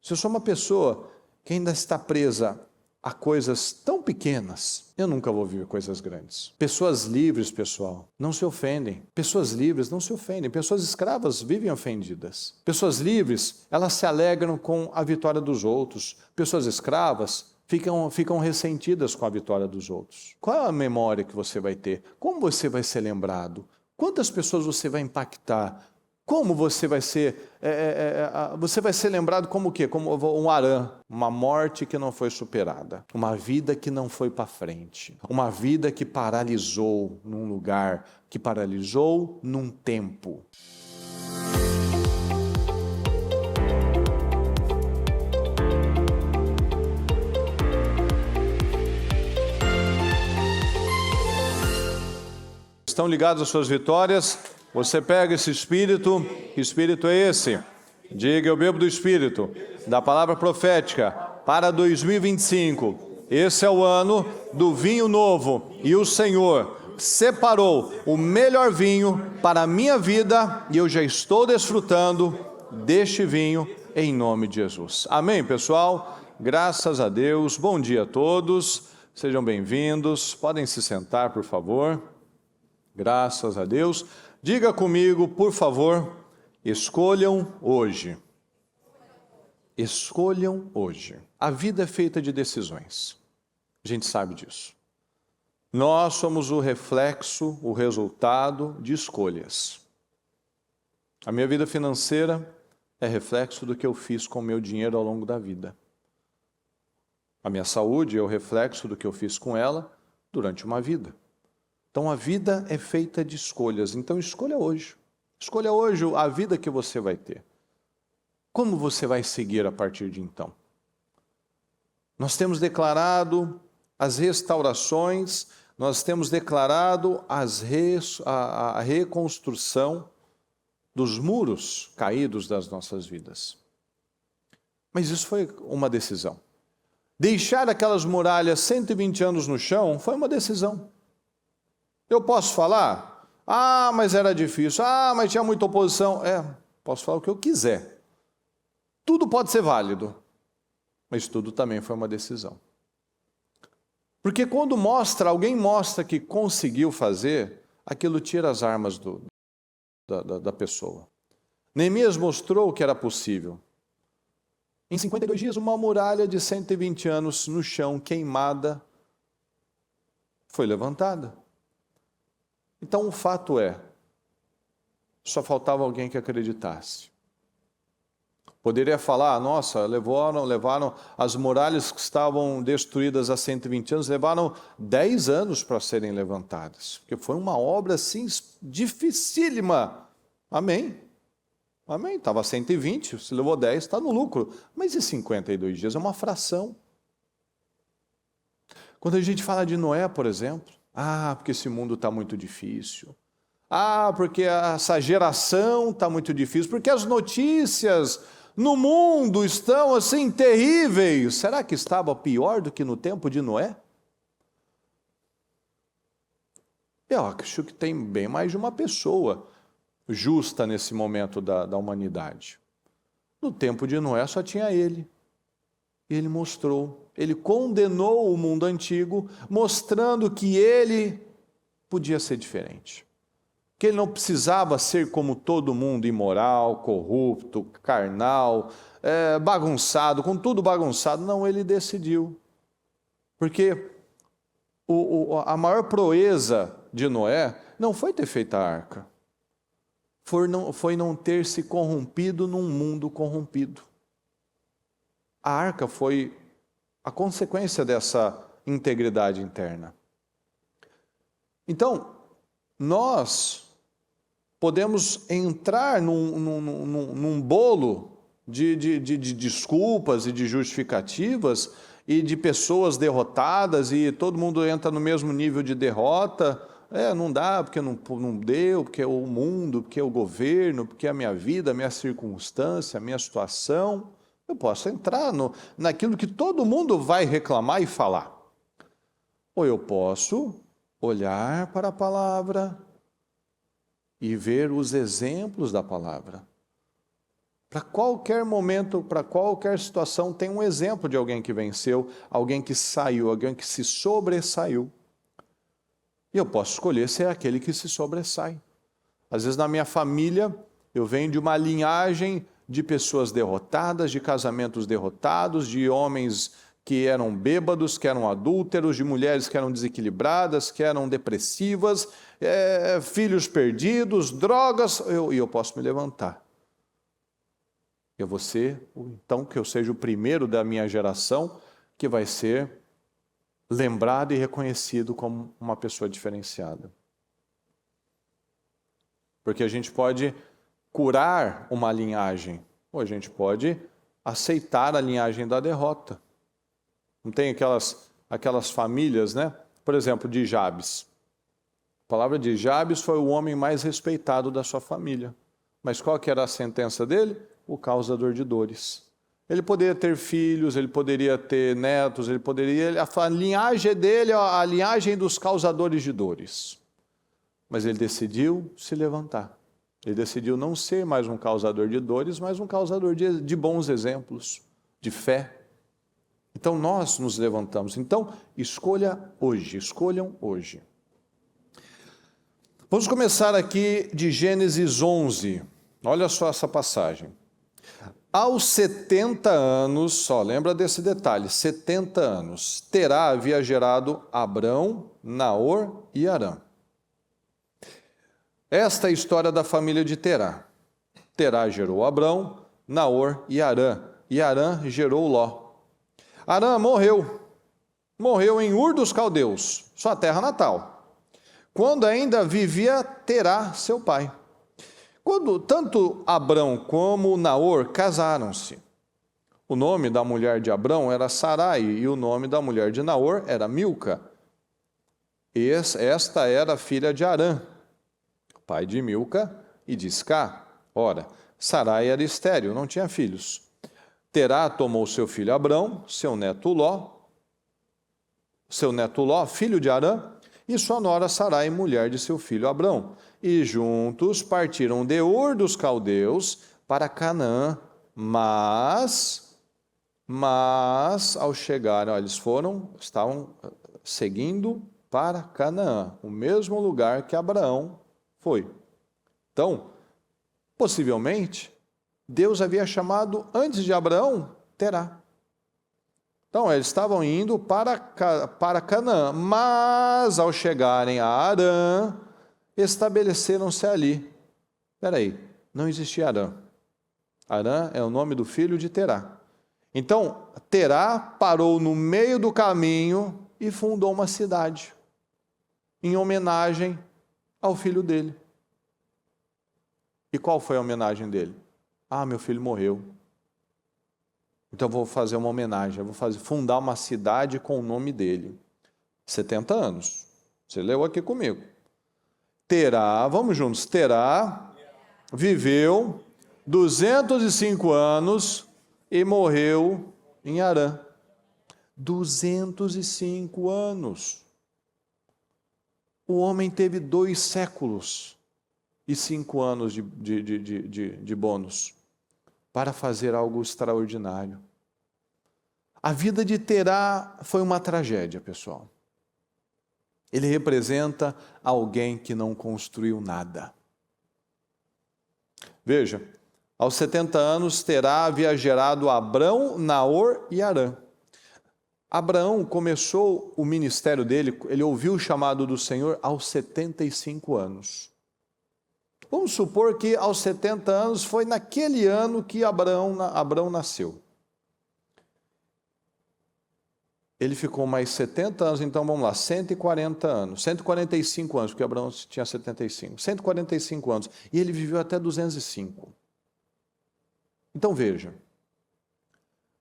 Se eu sou uma pessoa que ainda está presa a coisas tão pequenas, eu nunca vou viver coisas grandes. Pessoas livres, pessoal, não se ofendem. Pessoas livres não se ofendem. Pessoas escravas vivem ofendidas. Pessoas livres, elas se alegram com a vitória dos outros. Pessoas escravas ficam ressentidas com a vitória dos outros. Qual é a memória que você vai ter? Como você vai ser lembrado? Quantas pessoas você vai impactar? Como você vai ser? Você vai ser lembrado como o quê? Como um Arã, uma morte que não foi superada, uma vida que não foi para frente, uma vida que paralisou num lugar, que paralisou num tempo. Estão ligados às suas vitórias? Você pega esse espírito, que espírito é esse? Diga, eu bebo do espírito, da palavra profética, para 2025. Esse é o ano do vinho novo, e o Senhor separou o melhor vinho para a minha vida, e eu já estou desfrutando deste vinho, em nome de Jesus. Amém, pessoal? Graças a Deus. Bom dia a todos, sejam bem-vindos, podem se sentar, por favor. Graças a Deus. Diga comigo, por favor, escolham hoje. Escolham hoje. A vida é feita de decisões. A gente sabe disso. Nós somos o reflexo, o resultado de escolhas. A minha vida financeira é reflexo do que eu fiz com o meu dinheiro ao longo da vida. A minha saúde é o reflexo do que eu fiz com ela durante uma vida. Então, a vida é feita de escolhas. Então, escolha hoje. Escolha hoje a vida que você vai ter. Como você vai seguir a partir de então? Nós temos declarado as restaurações, nós temos declarado a reconstrução dos muros caídos das nossas vidas. Mas isso foi uma decisão. Deixar aquelas muralhas 120 anos no chão foi uma decisão. Eu posso falar? Mas era difícil. Mas tinha muita oposição. Posso falar o que eu quiser. Tudo pode ser válido. Mas tudo também foi uma decisão. Porque quando alguém mostra que conseguiu fazer, aquilo tira as armas da pessoa. Neemias mostrou que era possível. Em 52 dias, uma muralha de 120 anos no chão, queimada, foi levantada. Então, o fato é, só faltava alguém que acreditasse. Poderia falar, nossa, levaram as muralhas que estavam destruídas há 120 anos, levaram 10 anos para serem levantadas. Porque foi uma obra, assim, dificílima. Amém? Amém? Estava 120, se levou 10, está no lucro. Mas e 52 dias? É uma fração. Quando a gente fala de Noé, por exemplo, porque esse mundo está muito difícil. Porque essa geração está muito difícil. Porque as notícias no mundo estão assim terríveis. Será que estava pior do que no tempo de Noé? Eu acho que tem bem mais de uma pessoa justa nesse momento da humanidade. No tempo de Noé só tinha ele. E ele mostrou. Ele condenou o mundo antigo, mostrando que ele podia ser diferente. Que ele não precisava ser como todo mundo, imoral, corrupto, carnal, bagunçado, com tudo bagunçado. Não, ele decidiu. Porque a maior proeza de Noé não foi ter feito a arca. Foi não ter se corrompido num mundo corrompido. A arca foi a consequência dessa integridade interna. Então, nós podemos entrar num bolo de desculpas e de justificativas e de pessoas derrotadas e todo mundo entra no mesmo nível de derrota. Não dá, porque não deu, porque é o mundo, porque é o governo, porque é a minha vida, a minha circunstância, a minha situação. Eu posso entrar naquilo que todo mundo vai reclamar e falar. Ou eu posso olhar para a palavra e ver os exemplos da palavra. Para qualquer momento, para qualquer situação, tem um exemplo de alguém que venceu, alguém que saiu, alguém que se sobressaiu. E eu posso escolher ser aquele que se sobressai. Às vezes na minha família, eu venho de uma linhagem de pessoas derrotadas, de casamentos derrotados, de homens que eram bêbados, que eram adúlteros, de mulheres que eram desequilibradas, que eram depressivas, filhos perdidos, drogas, e eu posso me levantar. Eu vou ser, então, que eu seja o primeiro da minha geração que vai ser lembrado e reconhecido como uma pessoa diferenciada. Porque a gente pode curar uma linhagem, ou a gente pode aceitar a linhagem da derrota. Não tem aquelas famílias, né? Por exemplo, de Jabes. A palavra de Jabes foi o homem mais respeitado da sua família. Mas qual que era a sentença dele? O causador de dores. Ele poderia ter filhos, ele poderia ter netos, ele poderia... A linhagem dele é a linhagem dos causadores de dores. Mas ele decidiu se levantar. Ele decidiu não ser mais um causador de dores, mas um causador de bons exemplos, de fé. Então nós nos levantamos. Então, escolham hoje. Vamos começar aqui de Gênesis 11. Olha só essa passagem. Aos 70 anos, só lembra desse detalhe, 70 anos, Terá havia gerado Abrão, Naor e Harã. Esta é a história da família de Terá. Terá gerou Abrão, Naor e Harã gerou Ló. Harã morreu em Ur dos Caldeus, sua terra natal, quando ainda vivia Terá, seu pai. Quando tanto Abrão como Naor casaram-se, o nome da mulher de Abrão era Sarai e o nome da mulher de Naor era Milca. Esta era filha de Harã, pai de Milca e de Iscá. Ora, Sarai era estéril, não tinha filhos. Terá tomou seu filho Abrão, seu neto Ló, filho de Harã, e sua nora Sarai, mulher de seu filho Abrão. E juntos partiram de Ur dos Caldeus para Canaã, mas ao chegarem, eles estavam seguindo para Canaã, o mesmo lugar que Abraão foi. Então, possivelmente, Deus havia chamado antes de Abraão, Terá. Então, eles estavam indo para Canaã, mas ao chegarem a Harã, estabeleceram-se ali. Espera aí, não existia Harã. Harã é o nome do filho de Terá. Então, Terá parou no meio do caminho e fundou uma cidade, em homenagem ao filho dele. E qual foi a homenagem dele? Ah, meu filho morreu. Então eu vou fazer uma homenagem, eu vou fundar uma cidade com o nome dele. 70 anos. Você leu aqui comigo. Terá, vamos juntos, Terá viveu 205 anos e morreu em Harã. 205 anos. O homem teve 2 séculos e 5 anos de bônus para fazer algo extraordinário. A vida de Terá foi uma tragédia, pessoal. Ele representa alguém que não construiu nada. Veja, aos 70 anos, Terá havia gerado Abrão, Naor e Harã. Abraão começou o ministério dele, ele ouviu o chamado do Senhor aos 75 anos. Vamos supor que aos 70 anos foi naquele ano que Abrão nasceu. Ele ficou mais 70 anos, então vamos lá, 140 anos, 145 anos, porque Abraão tinha 75, 145 anos, e ele viveu até 205. Então veja,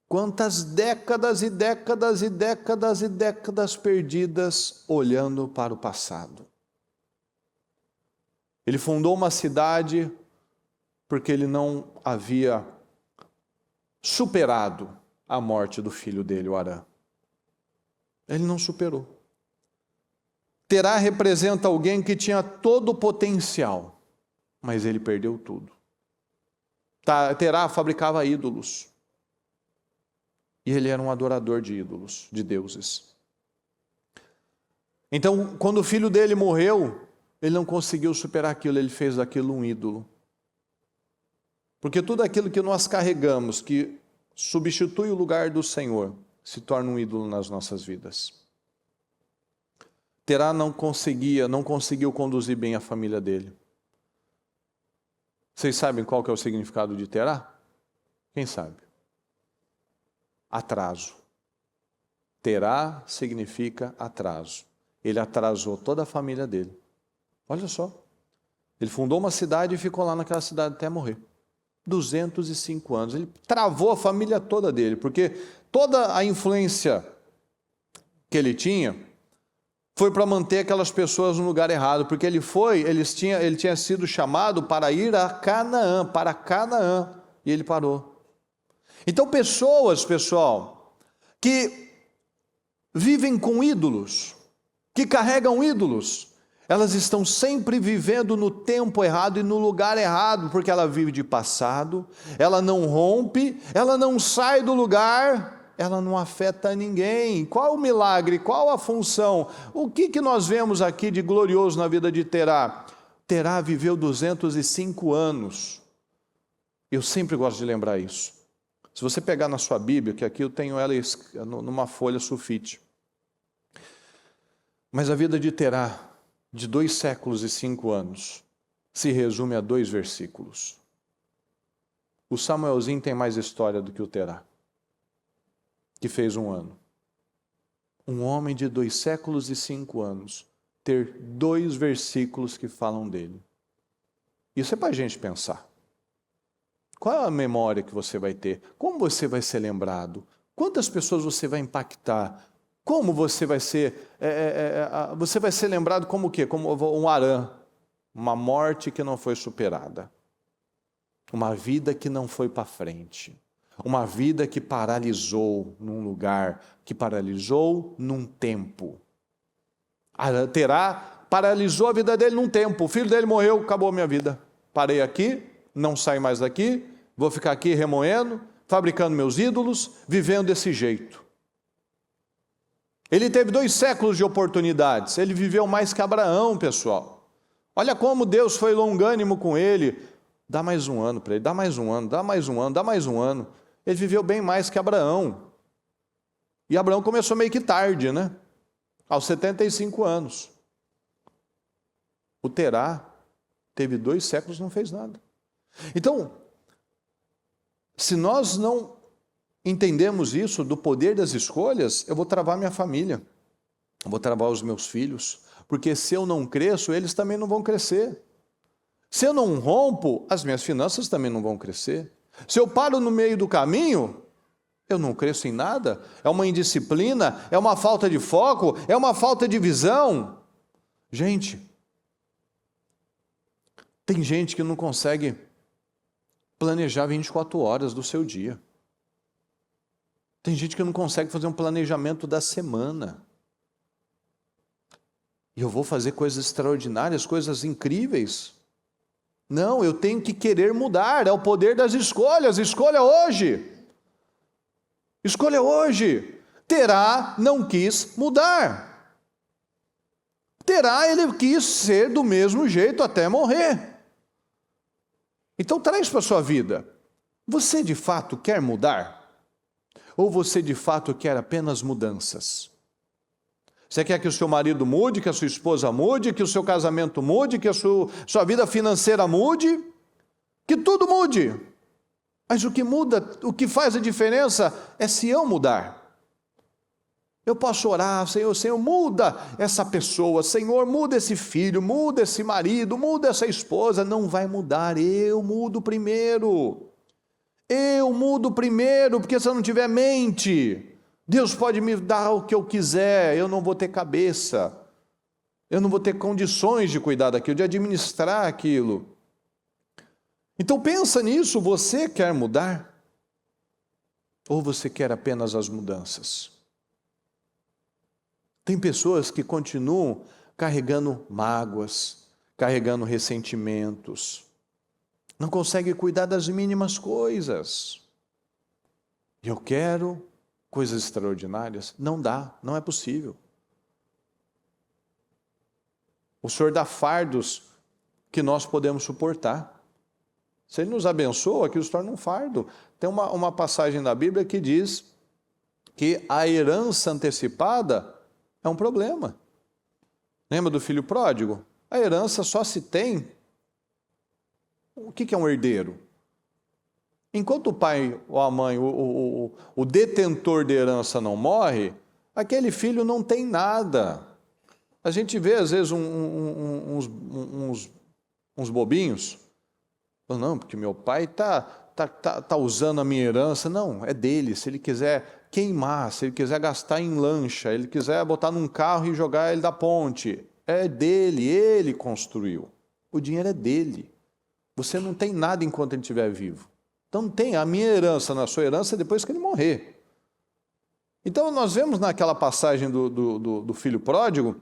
quantas décadas e décadas e décadas e décadas perdidas olhando para o passado. Ele fundou uma cidade porque ele não havia superado a morte do filho dele, o Harã. Ele não superou. Terá representa alguém que tinha todo o potencial, mas ele perdeu tudo. Terá fabricava ídolos. E ele era um adorador de ídolos, de deuses. Então, quando o filho dele morreu, ele não conseguiu superar aquilo, ele fez daquilo um ídolo. Porque tudo aquilo que nós carregamos, que substitui o lugar do Senhor, se torna um ídolo nas nossas vidas. Terá não conseguiu conduzir bem a família dele. Vocês sabem qual que é o significado de Terá? Quem sabe? Atraso. Terá significa atraso. Ele atrasou toda a família dele. Olha só. Ele fundou uma cidade e ficou lá naquela cidade até morrer. 205 anos. Ele travou a família toda dele, porque toda a influência que ele tinha foi para manter aquelas pessoas no lugar errado, porque ele tinha sido chamado para ir a Canaã, e ele parou. Então pessoas, pessoal, que vivem com ídolos, que carregam ídolos, elas estão sempre vivendo no tempo errado e no lugar errado, porque ela vive de passado, ela não rompe, ela não sai do lugar, ela não afeta ninguém. Qual o milagre? Qual a função? O que nós vemos aqui de glorioso na vida de Terá? Terá viveu 205 anos. Eu sempre gosto de lembrar isso. Se você pegar na sua Bíblia, que aqui eu tenho ela numa folha sulfite. Mas a vida de Terá, de 2 séculos e 5 anos, se resume a 2 versículos. O Samuelzinho tem mais história do que o Terá, que fez 1 ano. Um homem de 2 séculos e 5 anos ter 2 versículos que falam dele. Isso é para a gente pensar. Qual é a memória que você vai ter? Como você vai ser lembrado? Quantas pessoas você vai impactar? Como você vai ser... você vai ser lembrado como o quê? Como um Arã. Uma morte que não foi superada. Uma vida que não foi para frente. Uma vida que paralisou num lugar, que paralisou num tempo. Terá paralisou a vida dele num tempo. O filho dele morreu, acabou a minha vida. Parei aqui, não saio mais daqui, vou ficar aqui remoendo, fabricando meus ídolos, vivendo desse jeito. Ele teve 2 séculos de oportunidades, ele viveu mais que Abraão, pessoal. Olha como Deus foi longânimo com ele. Dá mais 1 ano para ele, dá mais 1 ano, dá mais 1 ano, dá mais 1 ano. Ele viveu bem mais que Abraão. E Abraão começou meio que tarde, né? Aos 75 anos. O Terá teve 2 séculos e não fez nada. Então, se nós não entendemos isso, do poder das escolhas, eu vou travar minha família. Eu vou travar os meus filhos. Porque se eu não cresço, eles também não vão crescer. Se eu não rompo, as minhas finanças também não vão crescer. Se eu paro no meio do caminho, eu não cresço em nada. É uma indisciplina, é uma falta de foco, é uma falta de visão. Gente, tem gente que não consegue planejar 24 horas do seu dia. Tem gente que não consegue fazer um planejamento da semana. E eu vou fazer coisas extraordinárias, coisas incríveis. Não, eu tenho que querer mudar, é o poder das escolhas. Escolha hoje. Escolha hoje. Terá não quis mudar. Terá, ele quis ser do mesmo jeito até morrer. Então traz para a sua vida. Você de fato quer mudar? Ou você de fato quer apenas mudanças? Você quer que o seu marido mude, que a sua esposa mude, que o seu casamento mude, que a sua vida financeira mude? Que tudo mude. Mas o que muda, o que faz a diferença é se eu mudar. Eu posso orar, Senhor, muda essa pessoa, Senhor, muda esse filho, muda esse marido, muda essa esposa. Não vai mudar, eu mudo primeiro. Eu mudo primeiro, porque se eu não tiver mente, Deus pode me dar o que eu quiser, eu não vou ter cabeça. Eu não vou ter condições de cuidar daquilo, de administrar aquilo. Então pensa nisso, você quer mudar? Ou você quer apenas as mudanças? Tem pessoas que continuam carregando mágoas, carregando ressentimentos, não consegue cuidar das mínimas coisas. E eu quero coisas extraordinárias. Não dá, não é possível. O Senhor dá fardos que nós podemos suportar. Se Ele nos abençoa, aquilo se torna um fardo. Tem uma passagem da Bíblia que diz que a herança antecipada é um problema. Lembra do filho pródigo? A herança só se tem. O que é um herdeiro? Enquanto o pai ou a mãe, o detentor de herança não morre, aquele filho não tem nada. A gente vê, às vezes, uns bobinhos. Não, porque meu pai tá usando a minha herança. Não, é dele. Se ele quiser queimar, se ele quiser gastar em lancha, ele quiser botar num carro e jogar ele da ponte, é dele, ele construiu. O dinheiro é dele. Você não tem nada enquanto ele estiver vivo. Então não tem a minha herança na sua herança depois que ele morrer. Então nós vemos naquela passagem do filho pródigo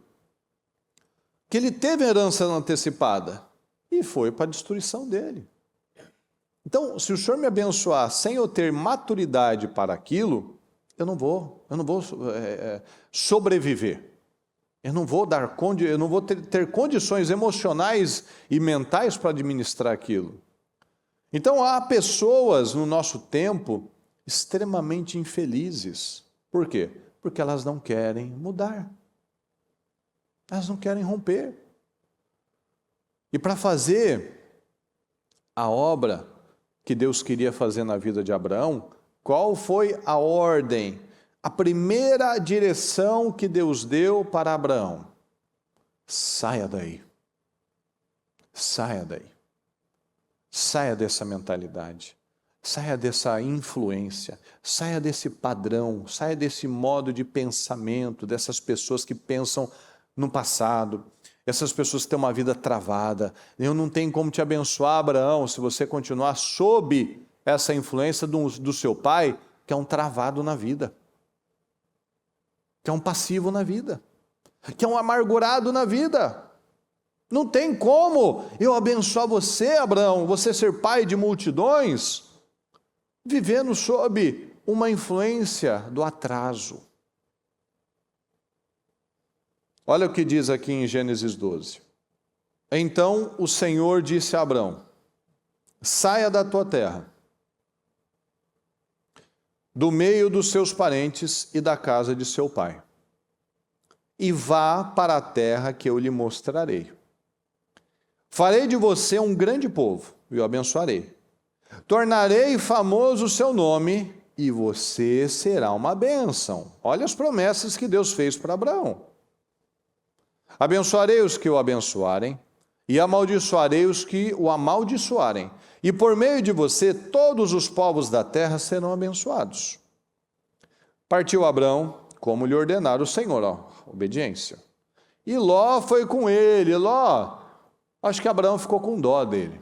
que ele teve herança antecipada e foi para a destruição dele. Então, se o Senhor me abençoar sem eu ter maturidade para aquilo, eu não vou sobreviver. Eu não vou ter condições emocionais e mentais para administrar aquilo. Então, há pessoas no nosso tempo extremamente infelizes. Por quê? Porque elas não querem mudar. Elas não querem romper. E para fazer a obra que Deus queria fazer na vida de Abraão, qual foi a ordem? A primeira direção que Deus deu para Abraão: saia daí. Saia daí. Saia dessa mentalidade. Saia dessa influência. Saia desse padrão. Saia desse modo de pensamento, dessas pessoas que pensam no passado. Essas pessoas que têm uma vida travada. Eu não tenho como te abençoar, Abraão, se você continuar sob essa influência do seu pai, que é um travado na vida, que é um passivo na vida, que é um amargurado na vida. Não tem como eu abençoar você, Abraão, você ser pai de multidões, vivendo sob uma influência do atraso. Olha o que diz aqui em Gênesis 12. Então o Senhor disse a Abrão: saia da tua terra, do meio dos seus parentes e da casa de seu pai, e vá para a terra que eu lhe mostrarei. Farei de você um grande povo e o abençoarei. Tornarei famoso o seu nome e você será uma bênção. Olha as promessas que Deus fez para Abraão. Abençoarei os que o abençoarem, e amaldiçoarei os que o amaldiçoarem. E por meio de você, todos os povos da terra serão abençoados. Partiu Abrão, como lhe ordenara o Senhor, obediência. E Ló foi com ele. Ló, acho que Abraão ficou com dó dele,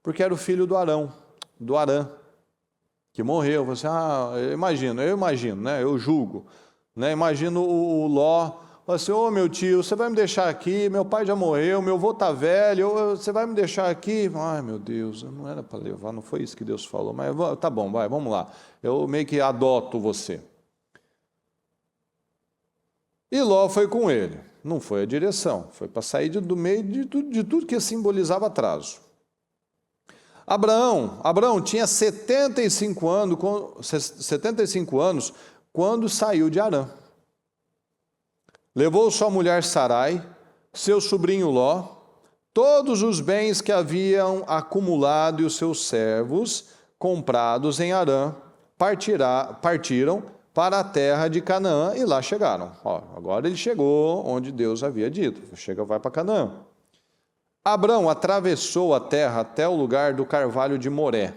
porque era o filho do Arã, que morreu. Você, eu imagino, né? Eu julgo. Né? Imagino o Ló. Fala assim: ô meu tio, você vai me deixar aqui? Meu pai já morreu, meu avô está velho, você vai me deixar aqui? Ai meu Deus, não era para levar, não foi isso que Deus falou, mas tá bom, vamos lá, eu meio que adoto você. E Ló foi com ele, não foi a direção, foi para sair do meio de tudo que simbolizava atraso. Abraão tinha 75 anos quando saiu de Harã. Levou sua mulher Sarai, seu sobrinho Ló, todos os bens que haviam acumulado e os seus servos comprados em Harã, partiram para a terra de Canaã e lá chegaram. Agora ele chegou onde Deus havia dito, vai para Canaã. Abrão atravessou a terra até o lugar do carvalho de Moré,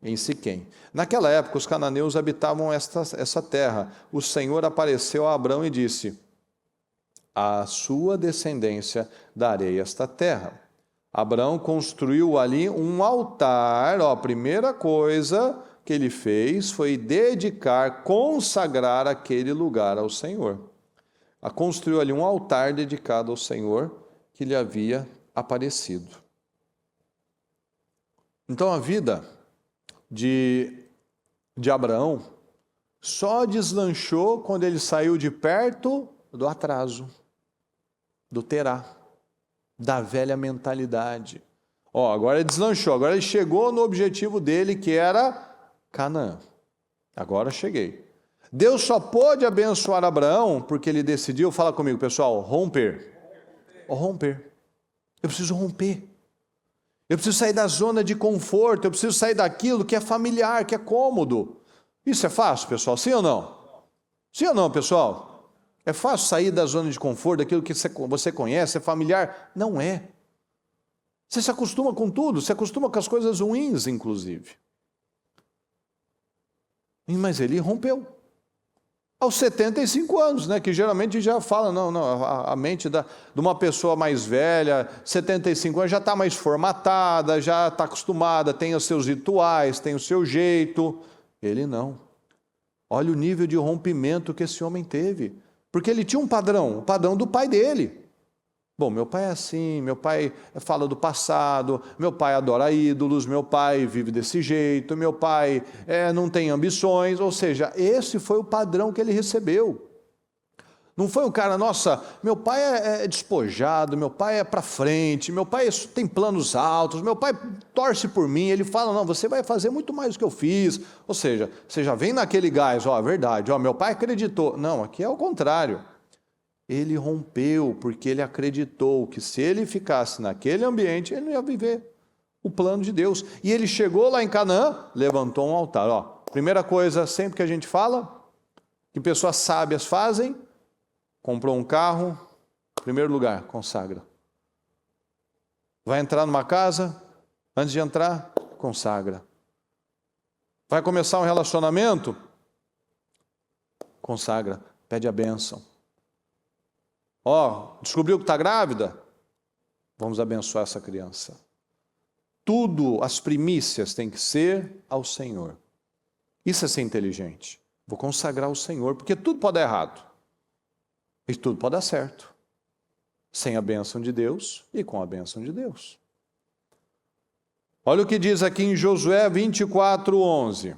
em Siquém. Naquela época os cananeus habitavam essa terra. O Senhor apareceu a Abrão e disse: à sua descendência darei esta terra. Abrão construiu ali um altar. A primeira coisa que ele fez foi consagrar aquele lugar ao Senhor. Construiu ali um altar dedicado ao Senhor que lhe havia aparecido. Então a vida de Abraão só deslanchou quando ele saiu de perto do atraso, do terá, da velha mentalidade. Agora ele deslanchou, agora ele chegou no objetivo dele, que era Canaã. Agora cheguei. Deus só pôde abençoar Abraão porque ele decidiu, fala comigo pessoal, romper. Romper. Eu preciso romper. Eu preciso sair da zona de conforto, eu preciso sair daquilo que é familiar, que é cômodo. Isso é fácil, pessoal? Sim ou não? Sim ou não, pessoal? É fácil sair da zona de conforto, daquilo que você conhece, é familiar? Não é. Você se acostuma com tudo, se acostuma com as coisas ruins, inclusive. Mas ele rompeu. Aos 75 anos, né? Que geralmente já fala, a mente de uma pessoa mais velha, 75 anos, já está mais formatada, já está acostumada, tem os seus rituais, tem o seu jeito. Ele não. Olha o nível de rompimento que esse homem teve. Porque ele tinha um padrão, o padrão do pai dele. Bom, meu pai é assim, meu pai fala do passado, meu pai adora ídolos, meu pai vive desse jeito, meu pai não tem ambições, ou seja, esse foi o padrão que ele recebeu. Não foi um cara, nossa, meu pai é despojado, meu pai é para frente, meu pai tem planos altos, meu pai torce por mim, ele fala, não, você vai fazer muito mais do que eu fiz, ou seja, você já vem naquele gás, é verdade, meu pai acreditou. Não, aqui é o contrário. Ele rompeu porque ele acreditou que se ele ficasse naquele ambiente, ele não ia viver o plano de Deus. E ele chegou lá em Canaã, levantou um altar. Primeira coisa, sempre que a gente fala, que pessoas sábias fazem, comprou um carro, primeiro lugar, consagra. Vai entrar numa casa, antes de entrar, consagra. Vai começar um relacionamento, consagra, pede a bênção. Descobriu que está grávida? Vamos abençoar essa criança. Tudo, as primícias têm que ser ao Senhor. Isso é ser inteligente. Vou consagrar ao Senhor, porque tudo pode dar errado. E tudo pode dar certo. Sem a bênção de Deus e com a bênção de Deus. Olha o que diz aqui em Josué 24:11.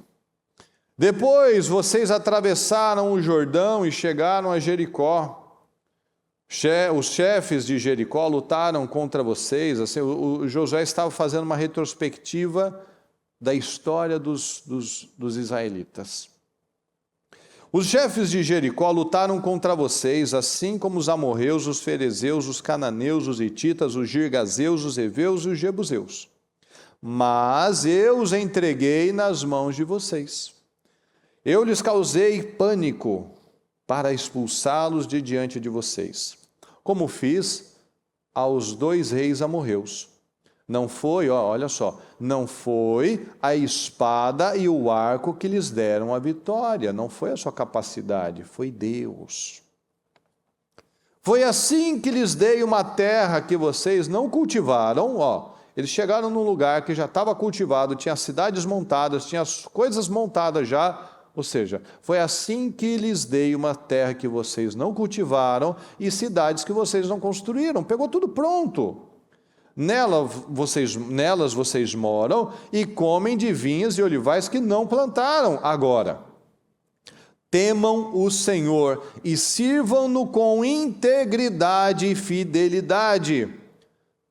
Depois vocês atravessaram o Jordão e chegaram a Jericó. Os chefes de Jericó lutaram contra vocês. Assim, o Josué estava fazendo uma retrospectiva da história dos israelitas. Os chefes de Jericó lutaram contra vocês, assim como os amorreus, os ferezeus, os cananeus, os hititas, os girgazeus, os heveus e os jebuseus. Mas eu os entreguei nas mãos de vocês. Eu lhes causei pânico para expulsá-los de diante de vocês, como fiz aos 2 reis amorreus. Não foi, olha só, não foi a espada e o arco que lhes deram a vitória, não foi a sua capacidade, foi Deus. Foi assim que lhes dei uma terra que vocês não cultivaram, eles chegaram num lugar que já estava cultivado, tinha cidades montadas, tinha as coisas montadas já, ou seja, foi assim que lhes dei uma terra que vocês não cultivaram e cidades que vocês não construíram, pegou tudo pronto. Nelas vocês moram e comem de vinhas e olivais que não plantaram. Agora, temam o Senhor e sirvam-no com integridade e fidelidade.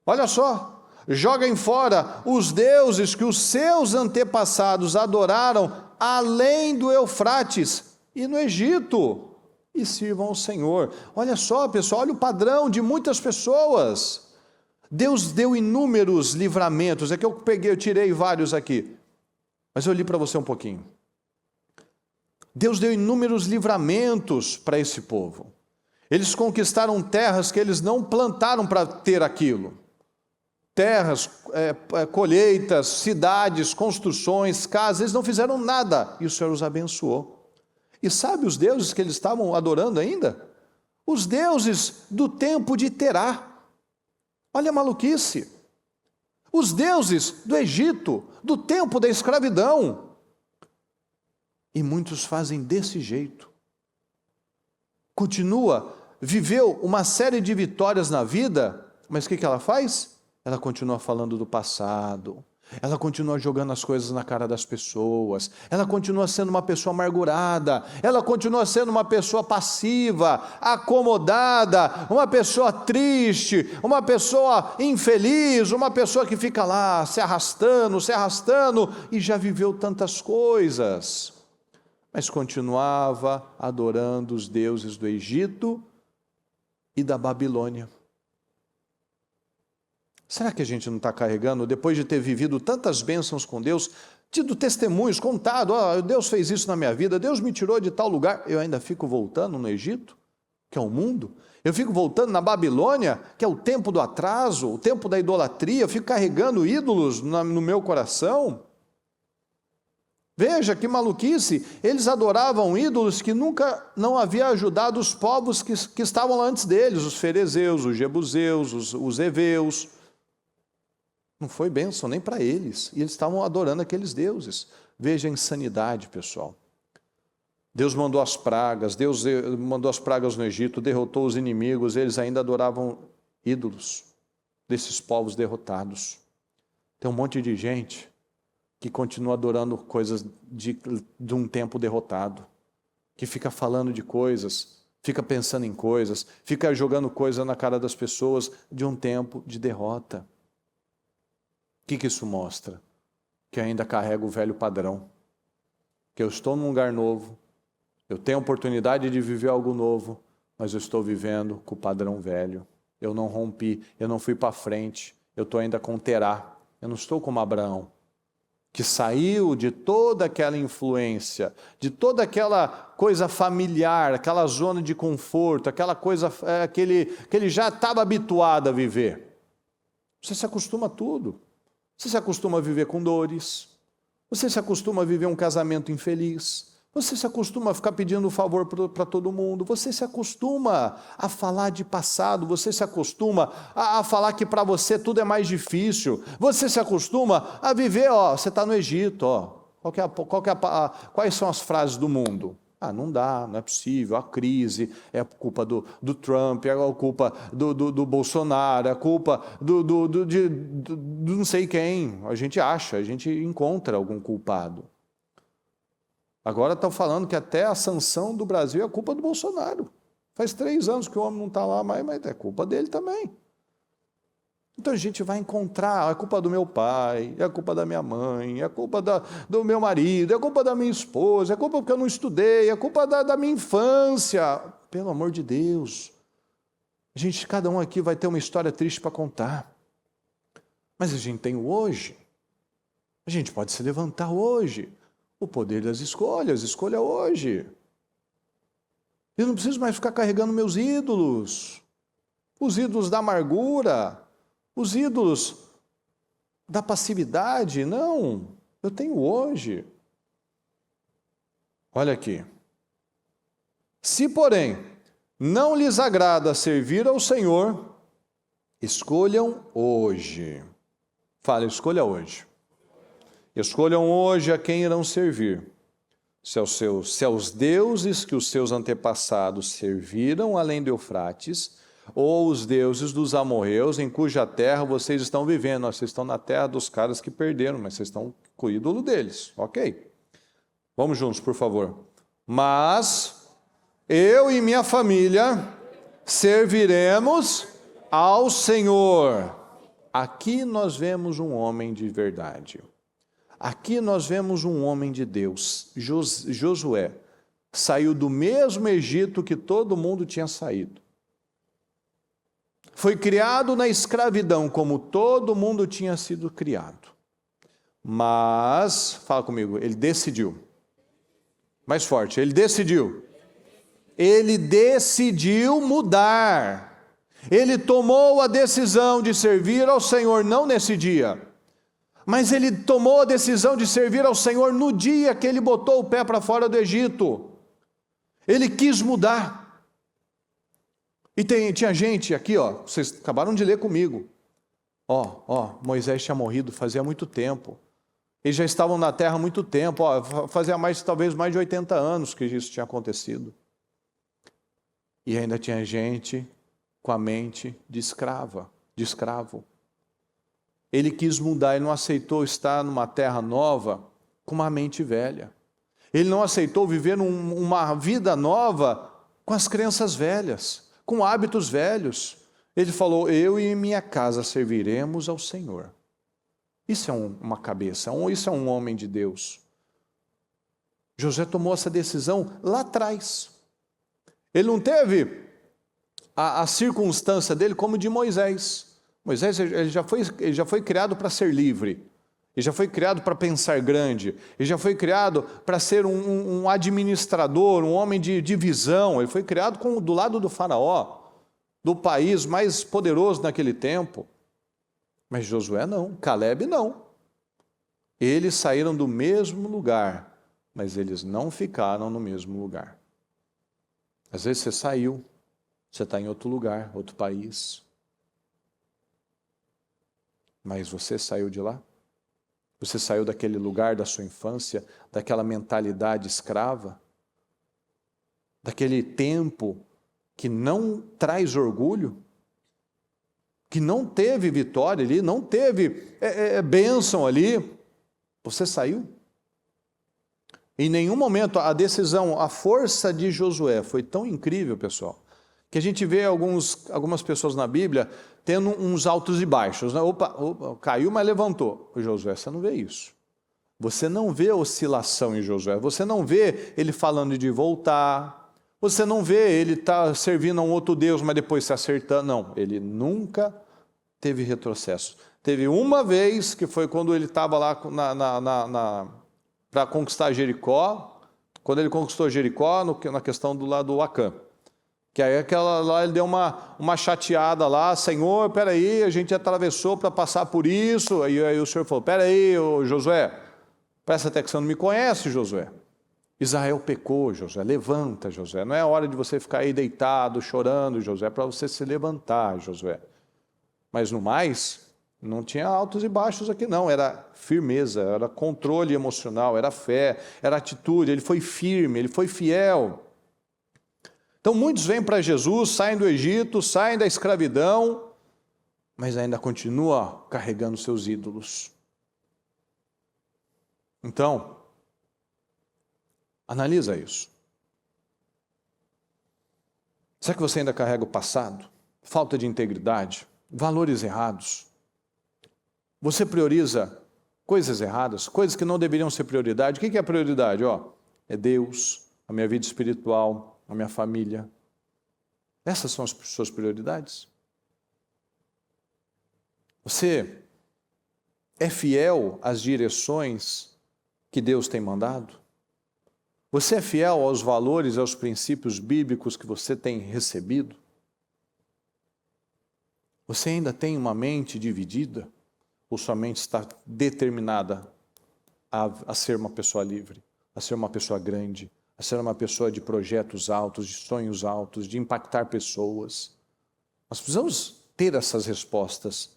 Olha só, joguem fora os deuses que os seus antepassados adoraram além do Eufrates e no Egito, e sirvam ao Senhor. Olha só, pessoal, olha o padrão de muitas pessoas. Deus deu inúmeros livramentos, é que eu tirei vários aqui, mas eu li para você um pouquinho. Deus deu inúmeros livramentos para esse povo. Eles conquistaram terras que eles não plantaram para ter aquilo. Terras, colheitas, cidades, construções, casas, eles não fizeram nada, e o Senhor os abençoou. E sabe os deuses que eles estavam adorando ainda? Os deuses do tempo de Terá. Olha a maluquice. Os deuses do Egito, do tempo da escravidão. E muitos fazem desse jeito. Viveu uma série de vitórias na vida, mas o que ela faz? Ela continua falando do passado. Ela continua jogando as coisas na cara das pessoas. Ela continua sendo uma pessoa amargurada. Ela continua sendo uma pessoa passiva, acomodada, uma pessoa triste, uma pessoa infeliz, uma pessoa que fica lá se arrastando, e já viveu tantas coisas. Mas continuava adorando os deuses do Egito e da Babilônia. Será que a gente não está carregando, depois de ter vivido tantas bênçãos com Deus, tido testemunhos, contado, Deus fez isso na minha vida, Deus me tirou de tal lugar, eu ainda fico voltando no Egito, que é o mundo? Eu fico voltando na Babilônia, que é o tempo do atraso, o tempo da idolatria, eu fico carregando ídolos no meu coração? Veja que maluquice, eles adoravam ídolos que nunca não havia ajudado os povos que estavam lá antes deles, os ferezeus, os jebuseus, os heveus. Não foi bênção nem para eles, e eles estavam adorando aqueles deuses. Veja a insanidade, pessoal. Deus mandou as pragas no Egito, derrotou os inimigos, eles ainda adoravam ídolos desses povos derrotados. Tem um monte de gente que continua adorando coisas de um tempo derrotado, que fica falando de coisas, fica pensando em coisas, fica jogando coisa na cara das pessoas de um tempo de derrota. O que isso mostra? Que eu ainda carrego o velho padrão, que eu estou num lugar novo, eu tenho a oportunidade de viver algo novo, mas eu estou vivendo com o padrão velho. Eu não rompi, eu não fui para frente, eu estou ainda com Terá. Eu não estou como Abraão, que saiu de toda aquela influência, de toda aquela coisa familiar, aquela zona de conforto, aquela coisa que ele já estava habituado a viver. Você se acostuma a tudo. Você se acostuma a viver com dores, você se acostuma a viver um casamento infeliz, você se acostuma a ficar pedindo favor para todo mundo, você se acostuma a falar de passado, você se acostuma a falar que para você tudo é mais difícil, você se acostuma a viver, você está no Egito, quais são as frases do mundo? Não dá, não é possível, a crise, é a culpa do Trump, é a culpa do Bolsonaro, é a culpa de não sei quem. A gente encontra algum culpado. Agora estão falando que até a sanção do Brasil é culpa do Bolsonaro. Faz 3 anos que o homem não está lá, mas é culpa dele também. Então a gente vai encontrar, é culpa do meu pai, é culpa da minha mãe, é culpa do meu marido, é culpa da minha esposa, é culpa porque eu não estudei, é culpa da minha infância. Pelo amor de Deus. Cada um aqui vai ter uma história triste para contar. Mas a gente tem o hoje. A gente pode se levantar hoje. O poder das escolhas, escolha hoje. Eu não preciso mais ficar carregando meus ídolos. Os ídolos da amargura, os ídolos da passividade. Não, eu tenho hoje. Olha aqui. Se, porém, não lhes agrada servir ao Senhor, escolham hoje. Fala, escolha hoje. Escolham hoje a quem irão servir. Se aos deuses que os seus antepassados serviram além do Eufrates, ou os deuses dos amorreus em cuja terra vocês estão vivendo. Vocês estão na terra dos caras que perderam, mas vocês estão com o ídolo deles. Ok. Vamos juntos, por favor. Mas eu e minha família serviremos ao Senhor. Aqui nós vemos um homem de verdade. Aqui nós vemos um homem de Deus. Josué saiu do mesmo Egito que todo mundo tinha saído. Foi criado na escravidão, como todo mundo tinha sido criado. Mas, fala comigo, ele decidiu. Mais forte, ele decidiu. Ele decidiu mudar. Ele tomou a decisão de servir ao Senhor, não nesse dia. Mas ele tomou a decisão de servir ao Senhor no dia que ele botou o pé para fora do Egito. Ele quis mudar. E tinha gente aqui, vocês acabaram de ler comigo. Moisés tinha morrido fazia muito tempo. Eles já estavam na terra há muito tempo. Fazia talvez mais de 80 anos que isso tinha acontecido. E ainda tinha gente com a mente de escravo. Ele quis mudar, ele não aceitou estar numa terra nova com uma mente velha. Ele não aceitou viver uma vida nova com as crenças velhas, com hábitos velhos. Ele falou, eu e minha casa serviremos ao Senhor. Isso é uma cabeça, isso é um homem de Deus. Josué tomou essa decisão lá atrás. Ele não teve a circunstância dele como de Moisés. Moisés ele já foi criado para ser livre. Ele já foi criado para pensar grande. Ele já foi criado para ser um administrador, um homem de visão. Ele foi criado do lado do faraó, do país mais poderoso naquele tempo. Mas Josué não, Caleb não. Eles saíram do mesmo lugar, mas eles não ficaram no mesmo lugar. Às vezes você saiu, você está em outro lugar, outro país. Mas você saiu de lá? Você saiu daquele lugar da sua infância, daquela mentalidade escrava? Daquele tempo que não traz orgulho? Que não teve vitória ali, não teve bênção ali? Você saiu? Em nenhum momento a decisão, a força de Josué foi tão incrível, pessoal, que a gente vê algumas pessoas na Bíblia tendo uns altos e baixos. Né? Opa, caiu, mas levantou. O Josué, você não vê isso. Você não vê oscilação em Josué. Você não vê ele falando de voltar. Você não vê ele servindo a um outro Deus, mas depois se acertando. Não, ele nunca teve retrocesso. Teve uma vez, que foi quando ele estava lá para conquistar Jericó. Quando ele conquistou Jericó, na questão do lado do Acã. Que aí lá ele deu uma chateada lá, Senhor, peraí, a gente atravessou para passar por isso. Aí o Senhor falou, peraí, Josué, presta até que você não me conhece, Josué. Israel pecou, Josué, levanta, Josué. Não é hora de você ficar aí deitado, chorando, Josué, é para você se levantar, Josué. Mas no mais, não tinha altos e baixos aqui não, era firmeza, era controle emocional, era fé, era atitude, ele foi firme, ele foi fiel. Então muitos vêm para Jesus, saem do Egito, saem da escravidão, mas ainda continua carregando seus ídolos. Então, analisa isso. Será que você ainda carrega o passado? Falta de integridade? Valores errados? Você prioriza coisas erradas? Coisas que não deveriam ser prioridade? O que é prioridade? É Deus, a minha vida espiritual, a minha família. Essas são as suas prioridades? Você é fiel às direções que Deus tem mandado? Você é fiel aos valores, aos princípios bíblicos que você tem recebido? Você ainda tem uma mente dividida? Ou sua mente está determinada a ser uma pessoa livre, a ser uma pessoa grande, a ser uma pessoa de projetos altos, de sonhos altos, de impactar pessoas? Nós precisamos ter essas respostas.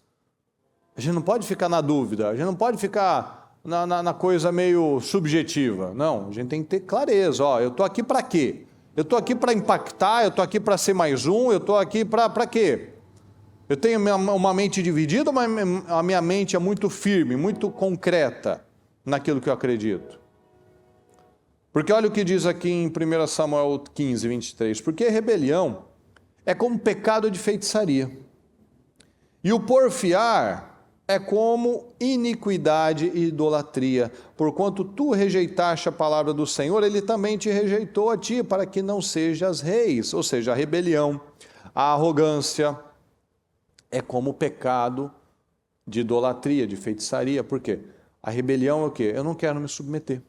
A gente não pode ficar na dúvida, a gente não pode ficar na coisa meio subjetiva. Não, a gente tem que ter clareza. Eu estou aqui para quê? Eu estou aqui para impactar, eu estou aqui para ser mais um, eu estou aqui para quê? Eu tenho uma mente dividida, mas a minha mente é muito firme, muito concreta naquilo que eu acredito. Porque olha o que diz aqui em 1 Samuel 15, 23. Porque rebelião é como pecado de feitiçaria. E o porfiar é como iniquidade e idolatria. Porquanto tu rejeitaste a palavra do Senhor, ele também te rejeitou a ti, para que não sejas reis. Ou seja, a rebelião, a arrogância, é como o pecado de idolatria, de feitiçaria. Por quê? A rebelião é o quê? Eu não quero me submeter.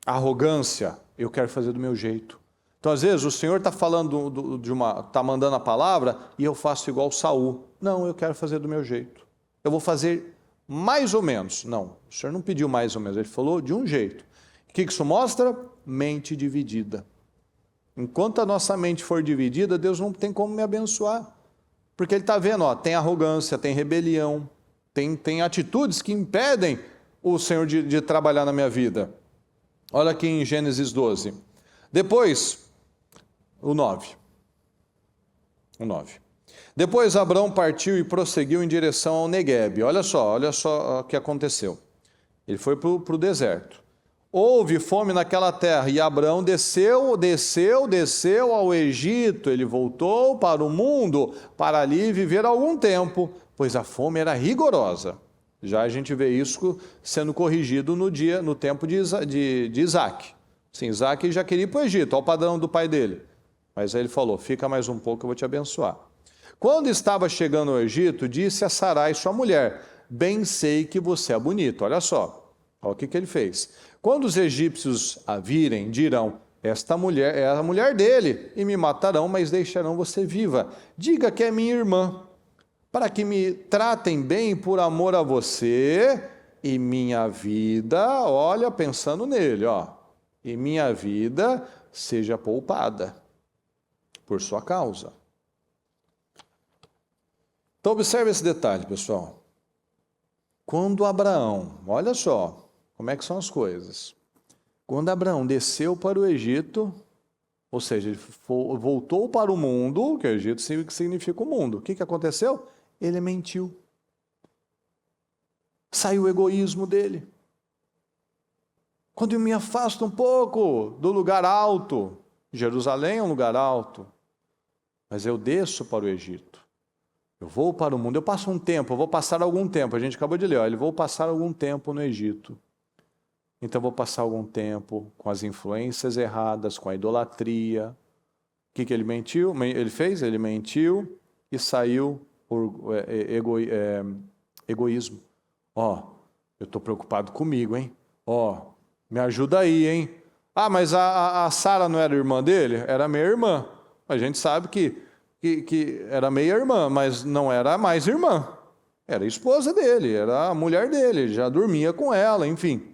A arrogância, eu quero fazer do meu jeito. Então, às vezes, o Senhor está falando está mandando a palavra e eu faço igual Saul. Não, eu quero fazer do meu jeito. Eu vou fazer mais ou menos. Não, o Senhor não pediu mais ou menos, Ele falou de um jeito. O que isso mostra? Mente dividida. Enquanto a nossa mente for dividida, Deus não tem como me abençoar. Porque Ele está vendo, tem arrogância, tem rebelião, tem atitudes que impedem o Senhor de trabalhar na minha vida. Olha aqui em Gênesis 12. Depois, o 9. Depois Abrão partiu e prosseguiu em direção ao Neguebe. Olha só o que aconteceu. Ele foi para o deserto. Houve fome naquela terra e Abrão desceu ao Egito. Ele voltou para o mundo para ali viver algum tempo, pois a fome era rigorosa. Já a gente vê isso sendo corrigido no tempo de Isaac. Sim, Isaac já queria ir para o Egito, ao padrão do pai dele. Mas aí ele falou, fica mais um pouco, eu vou te abençoar. Quando estava chegando ao Egito, disse a Sarai, sua mulher, bem sei que você é bonito. Olha só, olha o que ele fez. Quando os egípcios a virem, dirão, esta mulher é a mulher dele, e me matarão, mas deixarão você viva. Diga que é minha irmã, para que me tratem bem por amor a você, e minha vida, olha, pensando nele, e minha vida seja poupada por sua causa. Então observe esse detalhe, pessoal. Quando Abraão, olha só como é que são as coisas. Quando Abraão desceu para o Egito, ou seja, ele voltou para o mundo, que o Egito significa o mundo. O que aconteceu? Ele mentiu. Saiu o egoísmo dele. Quando eu me afasto um pouco do lugar alto, Jerusalém é um lugar alto, mas eu desço para o Egito. Eu vou para o mundo, eu passo um tempo, eu vou passar algum tempo, a gente acabou de ler, vou passar algum tempo no Egito. Então eu vou passar algum tempo com as influências erradas, com a idolatria. O que ele mentiu? Ele fez? Ele mentiu e saiu por egoísmo. Eu estou preocupado comigo, hein? Me ajuda aí, hein? Mas a Sara não era irmã dele? Era meia irmã. A gente sabe que era meia irmã, mas não era mais irmã. Era a esposa dele, era a mulher dele, ele já dormia com ela, enfim.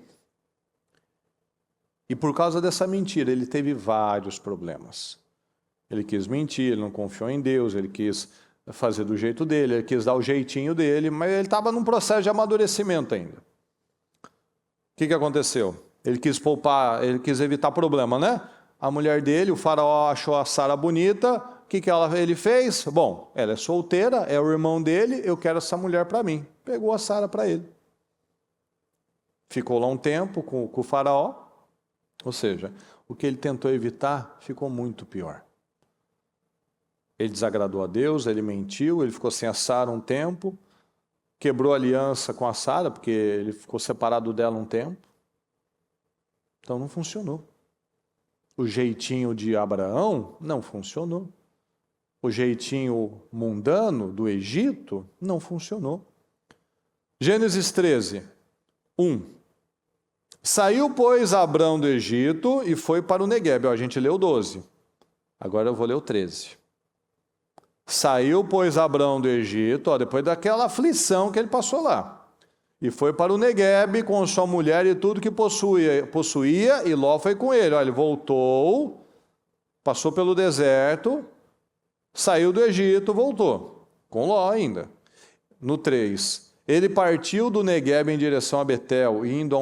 E por causa dessa mentira, ele teve vários problemas. Ele quis mentir, ele não confiou em Deus, ele quis fazer do jeito dele, ele quis dar o jeitinho dele, mas ele estava num processo de amadurecimento ainda. O que aconteceu? Ele quis poupar, ele quis evitar problema, né? A mulher dele, o faraó achou a Sara bonita. O que ele fez? Bom, ela é solteira, é o irmão dele, eu quero essa mulher para mim. Pegou a Sara para ele. Ficou lá um tempo com o faraó. Ou seja, o que ele tentou evitar ficou muito pior. Ele desagradou a Deus, ele mentiu, ele ficou sem a Sara um tempo, quebrou a aliança com a Sara, porque ele ficou separado dela um tempo. Então não funcionou. O jeitinho de Abraão não funcionou. O jeitinho mundano do Egito não funcionou. Gênesis 13, 1. Saiu, pois, Abrão do Egito e foi para o Neguebe. A gente leu 12. Agora eu vou ler o 13. Saiu, pois, Abrão do Egito, depois daquela aflição que ele passou lá. E foi para o Neguebe com sua mulher e tudo que possuía, e Ló foi com ele. Ele voltou, passou pelo deserto, saiu do Egito, voltou. Com Ló ainda. No 3. Ele partiu do Neguebe em direção a Betel, indo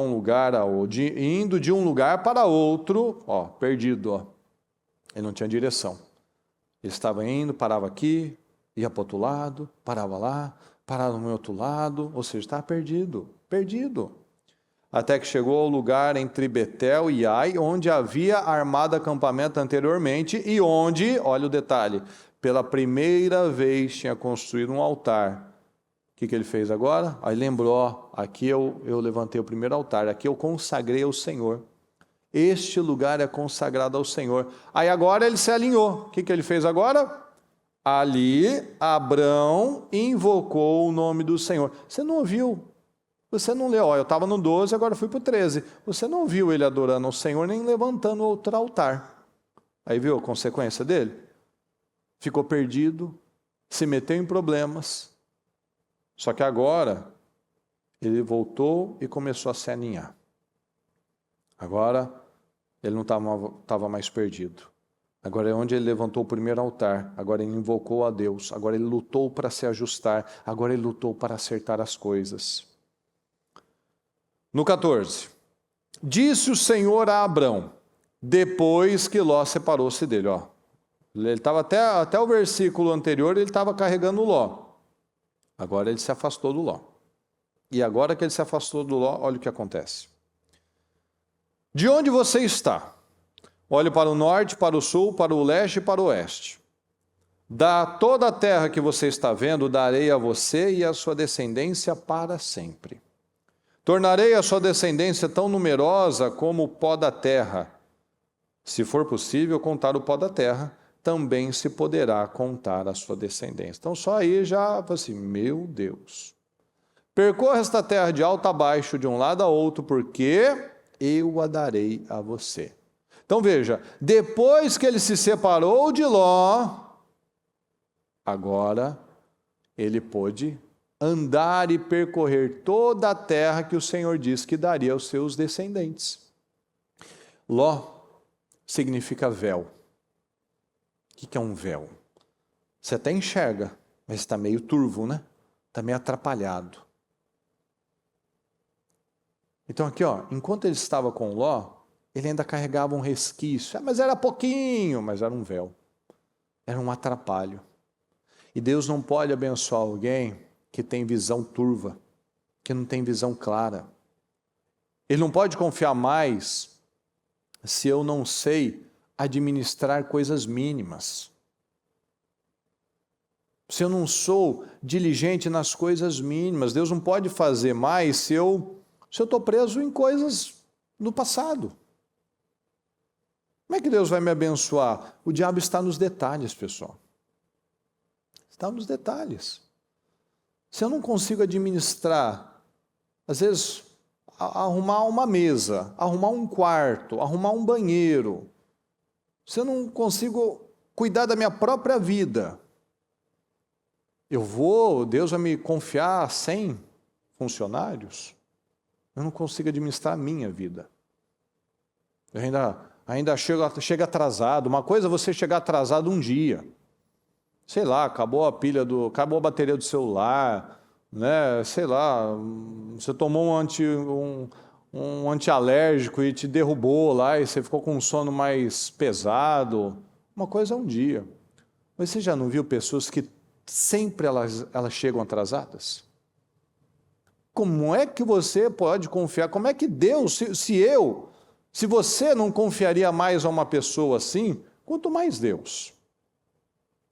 de um lugar para outro, perdido. Ele não tinha direção. Ele estava indo, parava aqui, ia para o outro lado, parava lá, parava no outro lado, ou seja, estava perdido. Até que chegou ao lugar entre Betel e Ai, onde havia armado acampamento anteriormente e onde, olha o detalhe, pela primeira vez tinha construído um altar. O que ele fez agora? Aí lembrou, aqui eu levantei o primeiro altar, aqui eu consagrei ao Senhor. Este lugar é consagrado ao Senhor. Aí agora ele se alinhou. O que ele fez agora? Ali, Abrão invocou o nome do Senhor. Você não ouviu? Você não leu? Eu estava no 12, agora fui para o 13. Você não viu ele adorando ao Senhor, nem levantando outro altar. Aí viu a consequência dele? Ficou perdido, se meteu em problemas. Só que agora, ele voltou e começou a se aninhar. Agora, ele não estava mais perdido. Agora é onde ele levantou o primeiro altar. Agora ele invocou a Deus. Agora ele lutou para se ajustar. Agora ele lutou para acertar as coisas. No 14. Disse o Senhor a Abrão, depois que Ló separou-se dele. Ele estava até o versículo anterior, ele estava carregando o Ló. Agora ele se afastou do Ló. E agora que ele se afastou do Ló, olha o que acontece. De onde você está? Olhe para o norte, para o sul, para o leste e para o oeste. Da toda a terra que você está vendo, darei a você e a sua descendência para sempre. Tornarei a sua descendência tão numerosa como o pó da terra. Se for possível contar o pó da terra, também se poderá contar a sua descendência. Então só aí já, assim, meu Deus. Percorra esta terra de alto a baixo, de um lado a outro, porque eu a darei a você. Então veja, depois que ele se separou de Ló, agora ele pôde andar e percorrer toda a terra que o Senhor disse que daria aos seus descendentes. Ló significa véu. O que é um véu? Você até enxerga, mas está meio turvo, né? Está meio atrapalhado. Então aqui, ó, enquanto ele estava com Ló, ele ainda carregava um resquício. Mas era pouquinho, mas era um véu. Era um atrapalho. E Deus não pode abençoar alguém que tem visão turva, que não tem visão clara. Ele não pode confiar mais se eu não sei administrar coisas mínimas. Se eu não sou diligente nas coisas mínimas, Deus não pode fazer mais se eu estou preso em coisas do passado. Como é que Deus vai me abençoar? O diabo está nos detalhes, pessoal. Está nos detalhes. Se eu não consigo administrar, às vezes, arrumar uma mesa, arrumar um quarto, arrumar um banheiro, se eu não consigo cuidar da minha própria vida, Deus vai me confiar 100 funcionários? Eu não consigo administrar a minha vida. Eu ainda chego atrasado. Uma coisa é você chegar atrasado um dia. Sei lá, acabou a bateria do celular, né? Sei lá, você tomou um antialérgico e te derrubou lá e você ficou com um sono mais pesado. Uma coisa é um dia. Mas você já não viu pessoas que sempre elas chegam atrasadas? Como é que você pode confiar? Como é que Deus, se você não confiaria mais a uma pessoa assim, quanto mais Deus,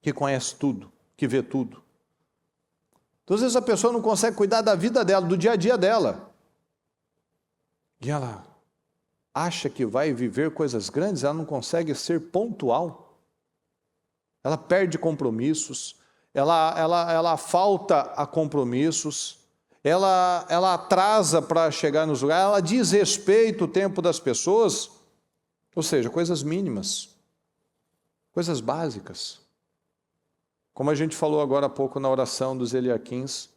que conhece tudo, que vê tudo. Então, às vezes a pessoa não consegue cuidar da vida dela, do dia a dia dela. E ela acha que vai viver coisas grandes, ela não consegue ser pontual. Ela perde compromissos, ela falta a compromissos, ela atrasa para chegar nos lugares, ela desrespeita o tempo das pessoas, ou seja, coisas mínimas, coisas básicas. Como a gente falou agora há pouco na oração dos Eliaquins,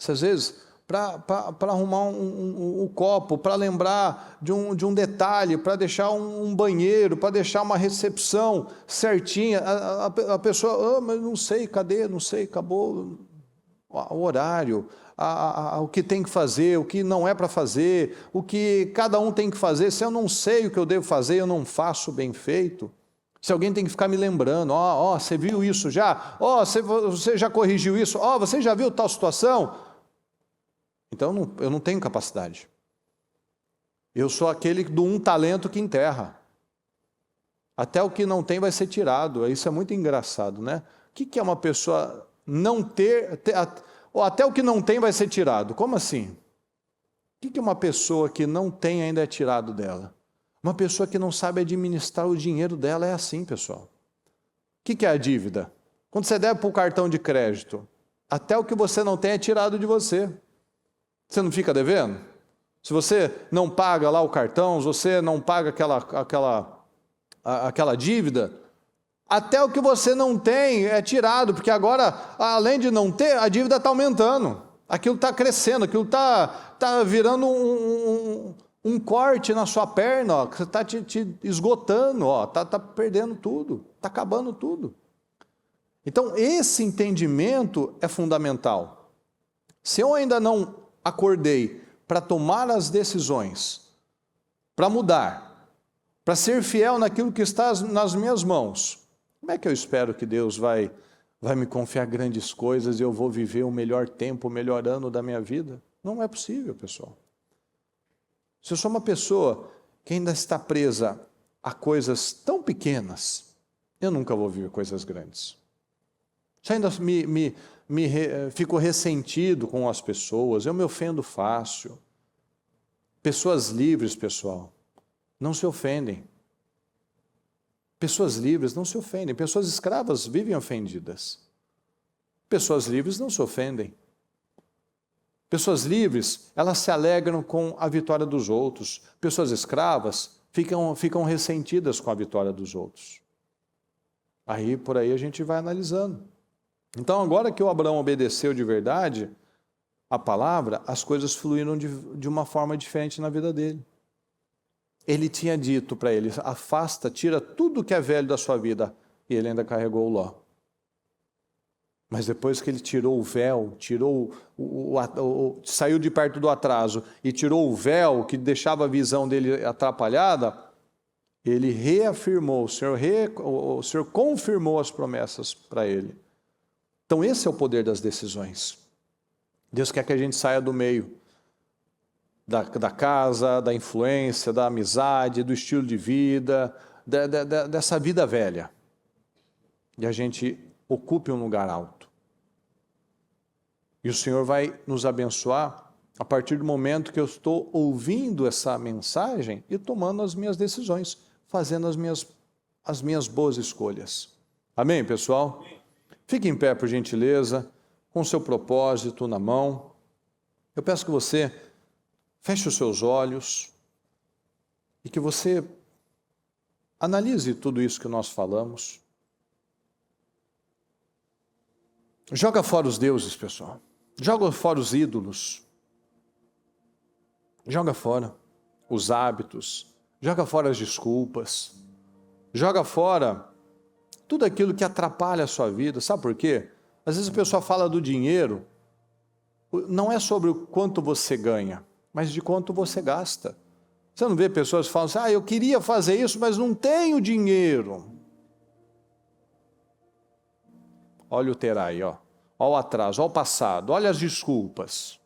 às vezes, para arrumar um copo, para lembrar de um detalhe, para deixar um banheiro, para deixar uma recepção certinha, a pessoa, mas não sei, cadê? Não sei, acabou o horário, o que tem que fazer, o que não é para fazer, o que cada um tem que fazer. Se eu não sei o que eu devo fazer, eu não faço bem feito. Se alguém tem que ficar me lembrando, você viu isso já? Você já corrigiu isso? Você já viu tal situação? Então eu não tenho capacidade. Eu sou aquele do um talento que enterra. Até o que não tem vai ser tirado. Isso é muito engraçado, né? O que é uma pessoa não ter, ou até o que não tem vai ser tirado? Como assim? O que é uma pessoa que não tem ainda é tirado dela? Uma pessoa que não sabe administrar o dinheiro dela é assim, pessoal. O que é a dívida? Quando você deve para o cartão de crédito, até o que você não tem é tirado de você. Você não fica devendo? Se você não paga lá o cartão, se você não paga aquela dívida, até o que você não tem é tirado, porque agora, além de não ter, a dívida está aumentando. Aquilo está crescendo, aquilo está virando um corte na sua perna, que você está te esgotando, está perdendo tudo, está acabando tudo. Então, esse entendimento é fundamental. Se eu ainda não acordei para tomar as decisões, para mudar, para ser fiel naquilo que está nas minhas mãos, Como é que eu espero que Deus vai me confiar grandes coisas e eu vou viver o melhor tempo, o melhor ano da minha vida? Não é possível, pessoal. Se eu sou uma pessoa que ainda está presa a coisas tão pequenas, eu nunca vou viver coisas grandes. Se eu ainda fico ressentido com as pessoas, eu me ofendo fácil. Pessoas livres, pessoal, não se ofendem. Pessoas livres não se ofendem. Pessoas escravas vivem ofendidas. Pessoas livres não se ofendem. Pessoas livres, elas se alegram com a vitória dos outros. Pessoas escravas ficam ressentidas com a vitória dos outros. Por aí a gente vai analisando. Então, agora que o Abraão obedeceu de verdade a palavra, as coisas fluíram de uma forma diferente na vida dele. Ele tinha dito para ele, afasta, tira tudo que é velho da sua vida. E ele ainda carregou o Ló. Mas depois que ele tirou o véu, saiu de perto do atraso e tirou o véu que deixava a visão dele atrapalhada, ele reafirmou, o Senhor confirmou as promessas para ele. Então esse é o poder das decisões. Deus quer que a gente saia do meio da casa, da influência, da amizade, do estilo de vida, dessa vida velha. E a gente ocupe um lugar alto. E o Senhor vai nos abençoar a partir do momento que eu estou ouvindo essa mensagem e tomando as minhas decisões, fazendo as minhas boas escolhas. Amém, pessoal? Fique em pé, por gentileza, com o seu propósito na mão. Eu peço que você feche os seus olhos e que você analise tudo isso que nós falamos. Joga fora os deuses, pessoal. Joga fora os ídolos. Joga fora os hábitos. Joga fora as desculpas. Joga fora tudo aquilo que atrapalha a sua vida. Sabe por quê? Às vezes a pessoa fala do dinheiro. Não é sobre o quanto você ganha, mas de quanto você gasta. Você não vê pessoas que falam assim, eu queria fazer isso, mas não tenho dinheiro. Olha o terá aí, ó. Olha o atraso, olha o passado, olha as desculpas.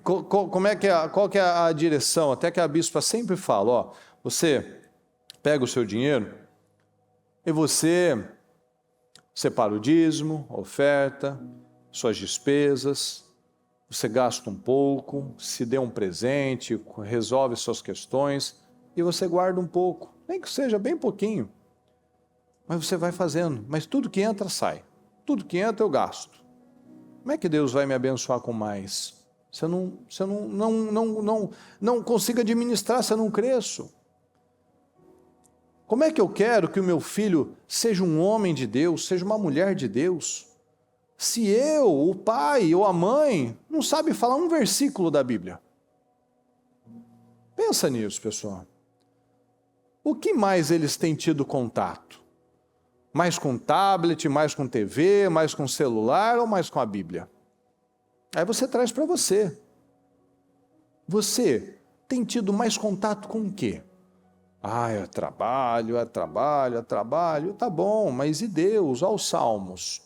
Qual que é a direção? Até que a bispa sempre fala, ó, você pega o seu dinheiro e você separa o dízimo, a oferta, suas despesas, você gasta um pouco, se dê um presente, resolve suas questões e você guarda um pouco, nem que seja bem pouquinho. Mas você vai fazendo, mas tudo que entra, sai. Tudo que entra, eu gasto. Como é que Deus vai me abençoar com mais? Se eu não consigo administrar, se eu não cresço. Como é que eu quero que o meu filho seja um homem de Deus, seja uma mulher de Deus, se eu, o pai ou a mãe, não sabe falar um versículo da Bíblia? Pensa nisso, pessoal. O que mais eles têm tido contato? Mais com tablet, mais com TV, mais com celular ou mais com a Bíblia? Aí você traz para você. Você tem tido mais contato com o quê? É trabalho. Tá bom, mas e Deus? Olha os salmos.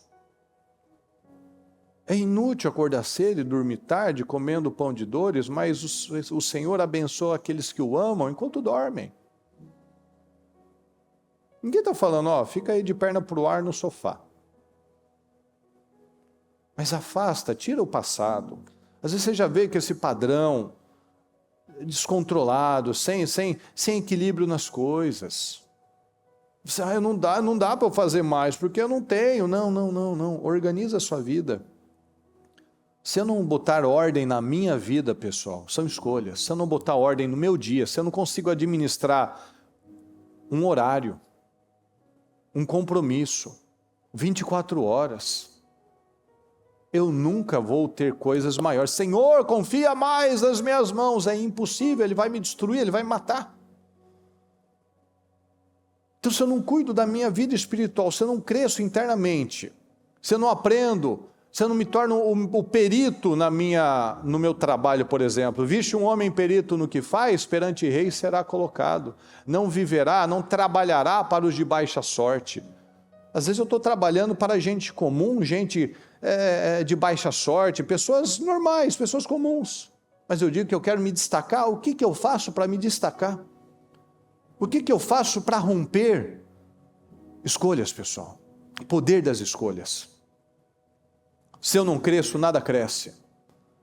É inútil acordar cedo e dormir tarde comendo pão de dores, mas o Senhor abençoa aqueles que o amam enquanto dormem. Ninguém está falando, fica aí de perna para o ar no sofá. Mas afasta, tira o passado. Às vezes você já vê que esse padrão descontrolado, sem equilíbrio nas coisas. Você, não dá para eu fazer mais, porque eu não tenho. Não. Organiza a sua vida. Se eu não botar ordem na minha vida, pessoal, são escolhas. Se eu não botar ordem no meu dia, se eu não consigo administrar um horário, um compromisso, 24 horas, eu nunca vou ter coisas maiores. Senhor, confia mais nas minhas mãos. É impossível, Ele vai me destruir, Ele vai me matar. Então, se eu não cuido da minha vida espiritual, se eu não cresço internamente, se eu não aprendo, Você não me torna o perito no meu trabalho, por exemplo. Viste um homem perito no que faz, perante rei será colocado. Não viverá, não trabalhará para os de baixa sorte. Às vezes eu estou trabalhando para gente comum, gente de baixa sorte, pessoas normais, pessoas comuns. Mas eu digo que eu quero me destacar. O que eu faço para me destacar? O que eu faço para romper? Escolhas, pessoal. O poder das escolhas. Se eu não cresço, nada cresce.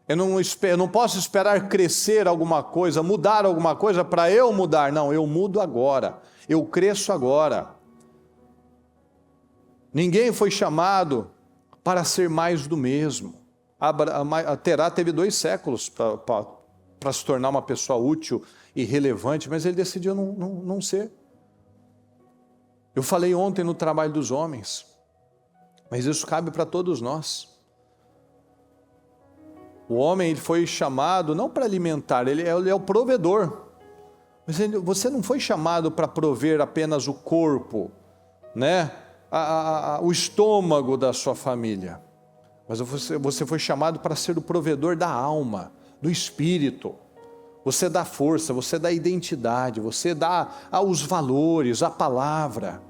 Eu não posso esperar crescer alguma coisa, mudar alguma coisa para eu mudar. Não, eu mudo agora. Eu cresço agora. Ninguém foi chamado para ser mais do mesmo. Terá teve 2 séculos para se tornar uma pessoa útil e relevante, mas ele decidiu não ser. Eu falei ontem no trabalho dos homens, mas isso cabe para todos nós. O homem ele foi chamado não para alimentar, ele é o provedor. Mas você não foi chamado para prover apenas o corpo, né? O estômago da sua família. Mas você foi chamado para ser o provedor da alma, do espírito. Você dá força, você dá identidade, você dá os valores, a palavra.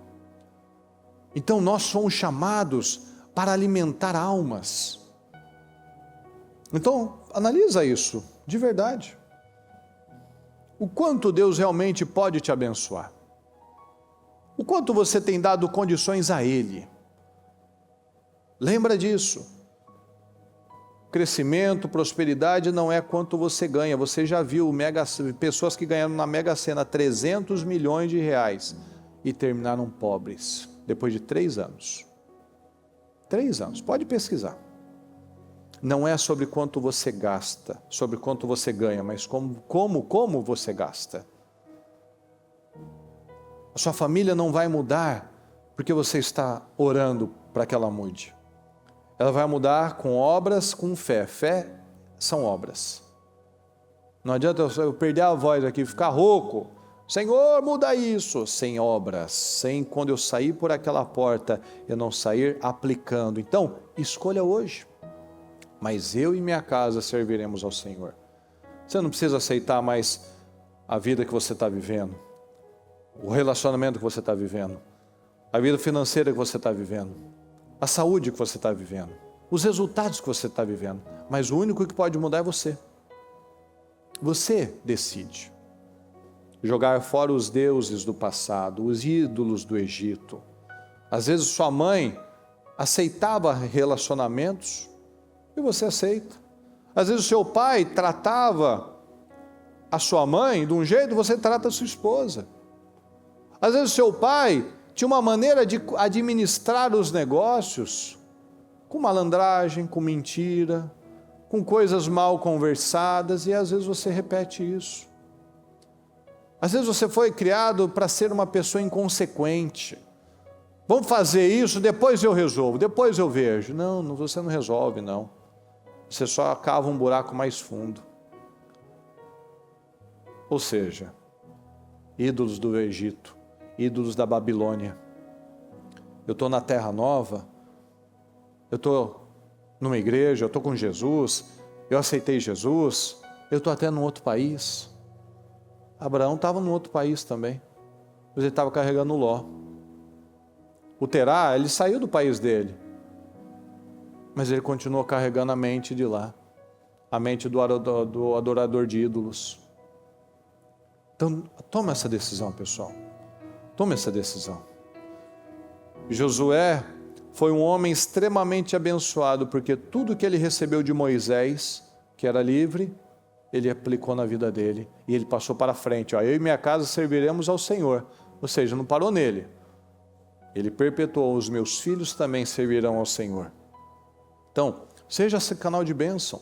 Então nós somos chamados para alimentar almas. Então, analisa isso, de verdade. O quanto Deus realmente pode te abençoar. O quanto você tem dado condições a Ele. Lembra disso. Crescimento, prosperidade não é quanto você ganha. Você já viu pessoas que ganharam na Mega Sena 300 milhões de reais e terminaram pobres, depois de 3 anos. 3 anos, pode pesquisar. Não é sobre quanto você gasta, sobre quanto você ganha, mas como você gasta. A sua família não vai mudar porque você está orando para que ela mude. Ela vai mudar com obras, com fé. Fé são obras. Não adianta eu perder a voz aqui, ficar rouco. Senhor, muda isso. Sem obras, sem quando eu sair por aquela porta, eu não sair aplicando. Então, escolha hoje. Mas eu e minha casa serviremos ao Senhor. Você não precisa aceitar mais a vida que você está vivendo, o relacionamento que você está vivendo, a vida financeira que você está vivendo, a saúde que você está vivendo, os resultados que você está vivendo. Mas o único que pode mudar é você. Você decide. Jogar fora os deuses do passado, os ídolos do Egito. Às vezes sua mãe aceitava relacionamentos e você aceita. Às vezes o seu pai tratava a sua mãe de um jeito, você trata a sua esposa. Às vezes o seu pai tinha uma maneira de administrar os negócios com malandragem, com mentira, com coisas mal conversadas, e às vezes você repete isso. Às vezes você foi criado para ser uma pessoa inconsequente. Vamos fazer isso, depois eu resolvo, depois eu vejo. Não, você não resolve, não. Você só cava um buraco mais fundo. Ou seja, ídolos do Egito, ídolos da Babilônia. Eu estou na Terra Nova, eu estou numa igreja, eu estou com Jesus, eu aceitei Jesus, eu estou até num outro país. Abraão estava num outro país também, mas ele estava carregando Ló. O Terá, ele saiu do país dele, mas ele continuou carregando a mente de lá, a mente do adorador de ídolos. Então, toma essa decisão, pessoal. Tome essa decisão. Josué foi um homem extremamente abençoado, porque tudo que ele recebeu de Moisés, que era livre, ele aplicou na vida dele, e ele passou para frente. Eu e minha casa serviremos ao Senhor. Ou seja, não parou nele. Ele perpetuou, os meus filhos também servirão ao Senhor. Então, seja esse canal de bênção.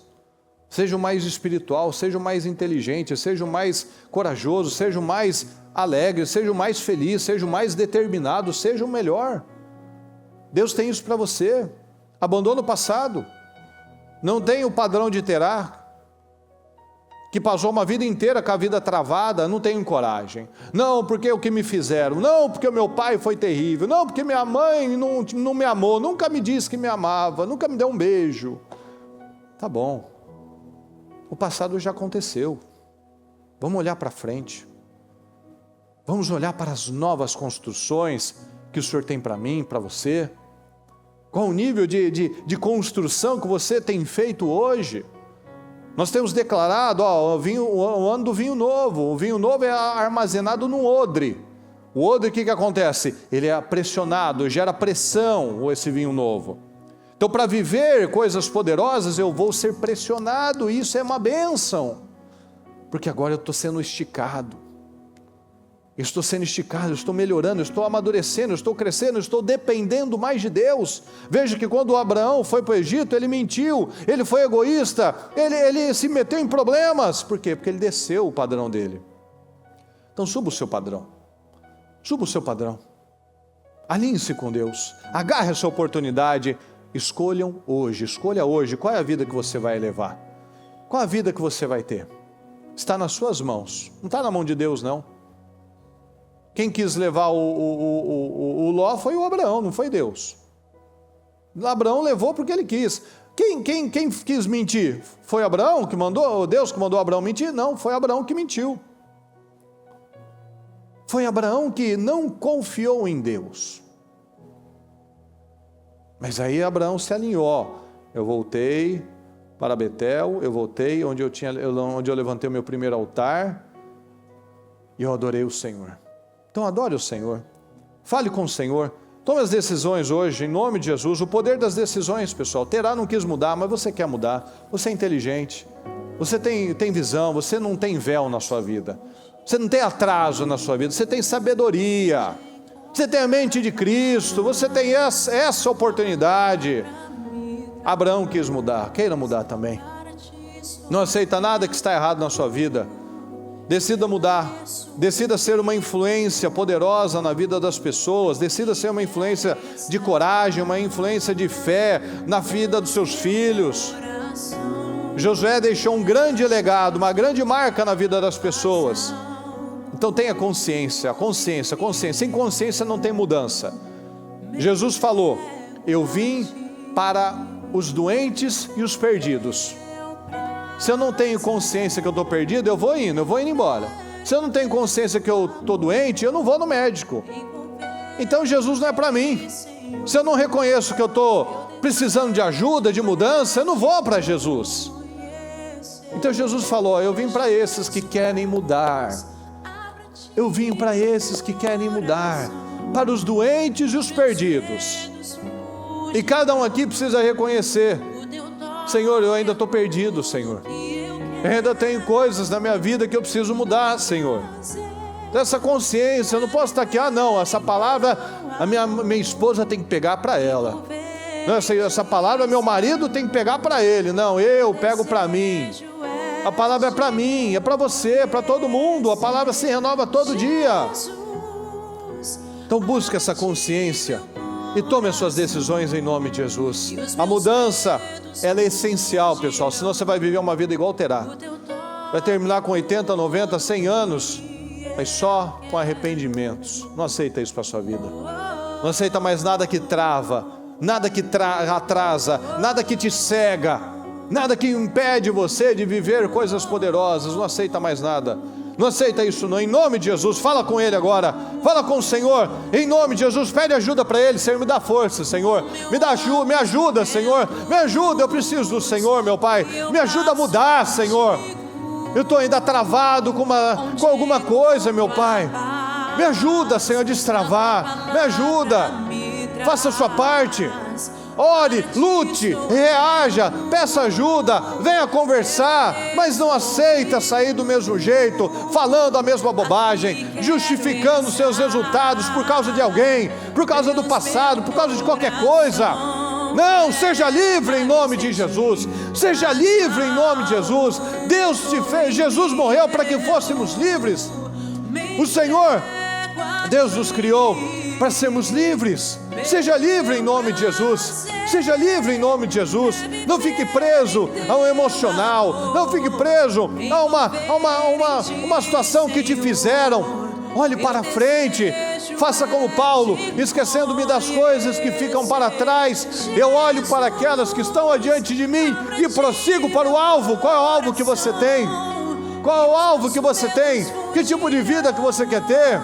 Seja o mais espiritual, seja o mais inteligente, seja o mais corajoso, seja o mais alegre, seja o mais feliz, seja o mais determinado, seja o melhor. Deus tem isso para você. Abandona o passado. Não tem o padrão de Terá. que passou uma vida inteira com a vida travada, não tenho coragem. Não, porque o que me fizeram. Não, porque o meu pai foi terrível. Não, porque minha mãe não me amou. Nunca me disse que me amava. Nunca me deu um beijo. Tá bom. O passado já aconteceu. Vamos olhar para frente. Vamos olhar para as novas construções que o Senhor tem para mim, para você. Qual o nível de construção que você tem feito hoje? Nós temos declarado, o ano do vinho novo. O vinho novo é armazenado num odre. O odre, o que acontece? Ele é pressionado, gera pressão, esse vinho novo. Então, para viver coisas poderosas, eu vou ser pressionado, e isso é uma bênção. Porque agora eu estou sendo esticado. Eu estou sendo esticado, eu estou melhorando, eu estou amadurecendo, eu estou crescendo, eu estou dependendo mais de Deus. Veja que quando Abraão foi para o Egito, ele mentiu, ele foi egoísta, ele se meteu em problemas. Por quê? Porque ele desceu o padrão dele. Então suba o seu padrão. Suba o seu padrão. Alinhe-se com Deus. Agarre essa oportunidade. Escolha hoje. Qual é a vida que você vai levar? Qual a vida que você vai ter? Está nas suas mãos. Não está na mão de Deus, não. Quem quis levar o Ló foi o Abraão, não foi Deus. Abraão levou porque ele quis. Quem quis mentir? Foi Abraão que mandou? Deus que mandou Abraão mentir? Não, foi Abraão que mentiu. Foi Abraão que não confiou em Deus. Mas aí Abraão se alinhou. Eu voltei para Betel, eu voltei onde eu levantei o meu primeiro altar e eu adorei o Senhor. Então adore o Senhor, fale com o Senhor, tome as decisões hoje, em nome de Jesus. O poder das decisões, pessoal. Terá não quis mudar, mas você quer mudar. Você é inteligente, você tem visão, você não tem véu na sua vida, você não tem atraso na sua vida, você tem sabedoria, você tem a mente de Cristo, você tem essa oportunidade. Abraão quis mudar, queira mudar também. Não aceita nada que está errado na sua vida. Decida mudar, decida ser uma influência poderosa na vida das pessoas, decida ser uma influência de coragem, uma influência de fé na vida dos seus filhos. Josué deixou um grande legado, uma grande marca na vida das pessoas. Então tenha consciência. Sem consciência não tem mudança. Jesus falou: eu vim para os doentes e os perdidos. Se eu não tenho consciência que eu estou perdido, eu vou indo embora. Se eu não tenho consciência que eu estou doente, eu não vou no médico. Então Jesus não é para mim. Se eu não reconheço que eu estou precisando de ajuda, de mudança, eu não vou para Jesus. Então Jesus falou: eu vim para esses que querem mudar. Eu vim para esses que querem mudar, para os doentes e os perdidos. E cada um aqui precisa reconhecer: Senhor, eu ainda estou perdido, Senhor. Eu ainda tenho coisas na minha vida que eu preciso mudar, Senhor. Essa consciência, eu não posso estar aqui, não, essa palavra, a minha esposa tem que pegar para ela. Não, essa palavra, meu marido tem que pegar para ele. Não, eu pego para mim. A palavra é para mim, é para você, é para todo mundo. A palavra se renova todo dia. Então busque essa consciência e tome as suas decisões em nome de Jesus. A mudança, ela é essencial, pessoal, senão você vai viver uma vida igual terá. Vai terminar com 80, 90, 100 anos, mas só com arrependimentos. Não aceita isso para a sua vida. Não aceita mais nada que trava, nada que atrasa, nada que te cega, nada que impede você de viver coisas poderosas. Não aceita mais nada. Não aceita isso não, em nome de Jesus. Fala com Ele agora, fala com o Senhor, em nome de Jesus. Pede ajuda para Ele. Senhor, me dá força, Senhor, me ajuda, Senhor, me ajuda, eu preciso do Senhor, meu Pai, me ajuda a mudar, Senhor. Eu estou ainda travado com alguma coisa, meu Pai. Me ajuda, Senhor, a destravar, me ajuda, faça a sua parte. Ore, lute, reaja, peça ajuda, venha conversar, mas não aceita sair do mesmo jeito, falando a mesma bobagem, justificando seus resultados por causa de alguém, por causa do passado, por causa de qualquer coisa. Não, seja livre em nome de Jesus, seja livre em nome de Jesus. Deus te fez, Jesus morreu para que fôssemos livres. O Senhor, Deus nos criou para sermos livres. Seja livre em nome de Jesus. Seja livre em nome de Jesus. Não fique preso ao emocional. Não fique preso a uma situação que te fizeram. Olhe para frente. Faça como Paulo, esquecendo-me das coisas que ficam para trás, eu olho para aquelas que estão adiante de mim e prossigo para o alvo. Qual é o alvo que você tem? Qual é o alvo que você tem? Que tipo de vida que você quer ter?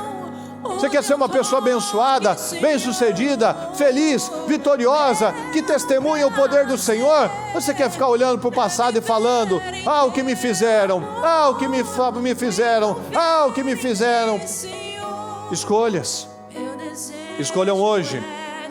Você quer ser uma pessoa abençoada, bem-sucedida, feliz, vitoriosa, que testemunha o poder do Senhor? Você quer ficar olhando para o passado e falando: ah, o que me fizeram, ah, o que me fizeram, ah, o que me fizeram. Escolhas. Escolham hoje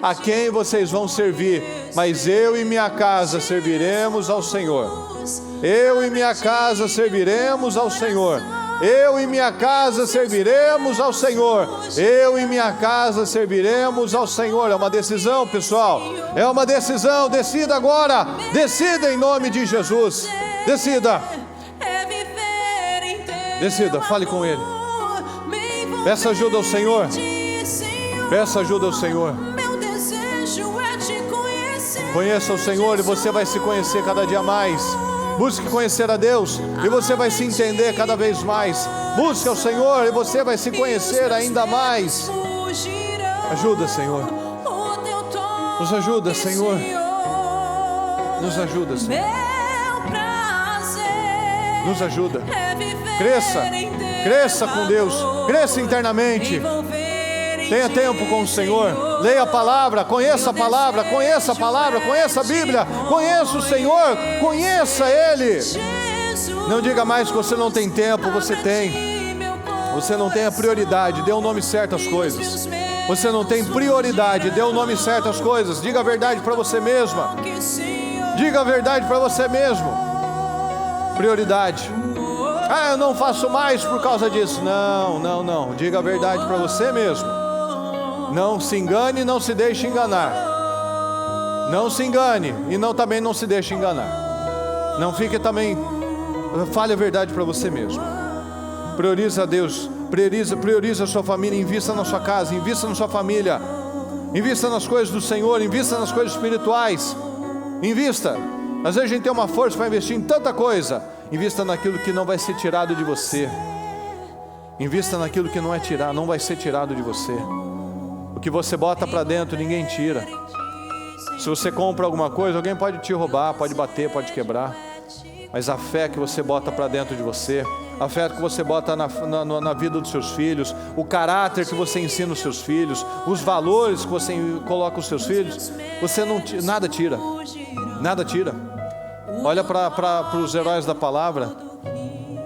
a quem vocês vão servir. Mas eu e minha casa serviremos ao Senhor. Eu e minha casa serviremos ao Senhor. Eu e minha casa serviremos ao Senhor. Eu e minha casa serviremos ao Senhor. É uma decisão, pessoal. É uma decisão. Decida agora. Decida em nome de Jesus. Decida. Decida. Fale com Ele. Peça ajuda ao Senhor. Peça ajuda ao Senhor. Conheça o Senhor e você vai se conhecer cada dia mais. Busque conhecer a Deus e você vai se entender cada vez mais. Busque ao Senhor e você vai se conhecer ainda mais. Ajuda, Senhor. Nos ajuda, Senhor. Nos ajuda, Senhor. Nos ajuda. Cresça. Cresça com Deus. Cresça internamente. Tenha tempo com o Senhor. Leia a palavra, conheça a palavra, conheça a palavra, conheça a Bíblia, conheça o Senhor, conheça Ele. Não diga mais que você não tem tempo, você tem. Você não tem a prioridade, dê o nome certo às coisas. Você não tem prioridade, dê o nome certo às coisas. Diga a verdade para você mesma. Diga a verdade para você mesmo. Prioridade. Ah, eu não faço mais por causa disso. Não. Diga a verdade para você mesmo. Não se engane e não se deixe enganar. Não se engane e também não se deixe enganar. Não fique também. Fale a verdade para você mesmo. Prioriza a Deus. Prioriza a sua família. Invista na sua casa. Invista na sua família. Invista nas coisas do Senhor. Invista nas coisas espirituais. Invista. Às vezes a gente tem uma força para investir em tanta coisa. Invista naquilo que não vai ser tirado de você. Invista naquilo que não vai ser tirado de você. O que você bota para dentro, ninguém tira. Se você compra alguma coisa, alguém pode te roubar, pode bater, pode quebrar. Mas a fé que você bota para dentro de você, a fé que você bota na vida dos seus filhos, o caráter que você ensina os seus filhos, os valores que você coloca os seus filhos, nada tira. Nada tira. Olha para os heróis da palavra.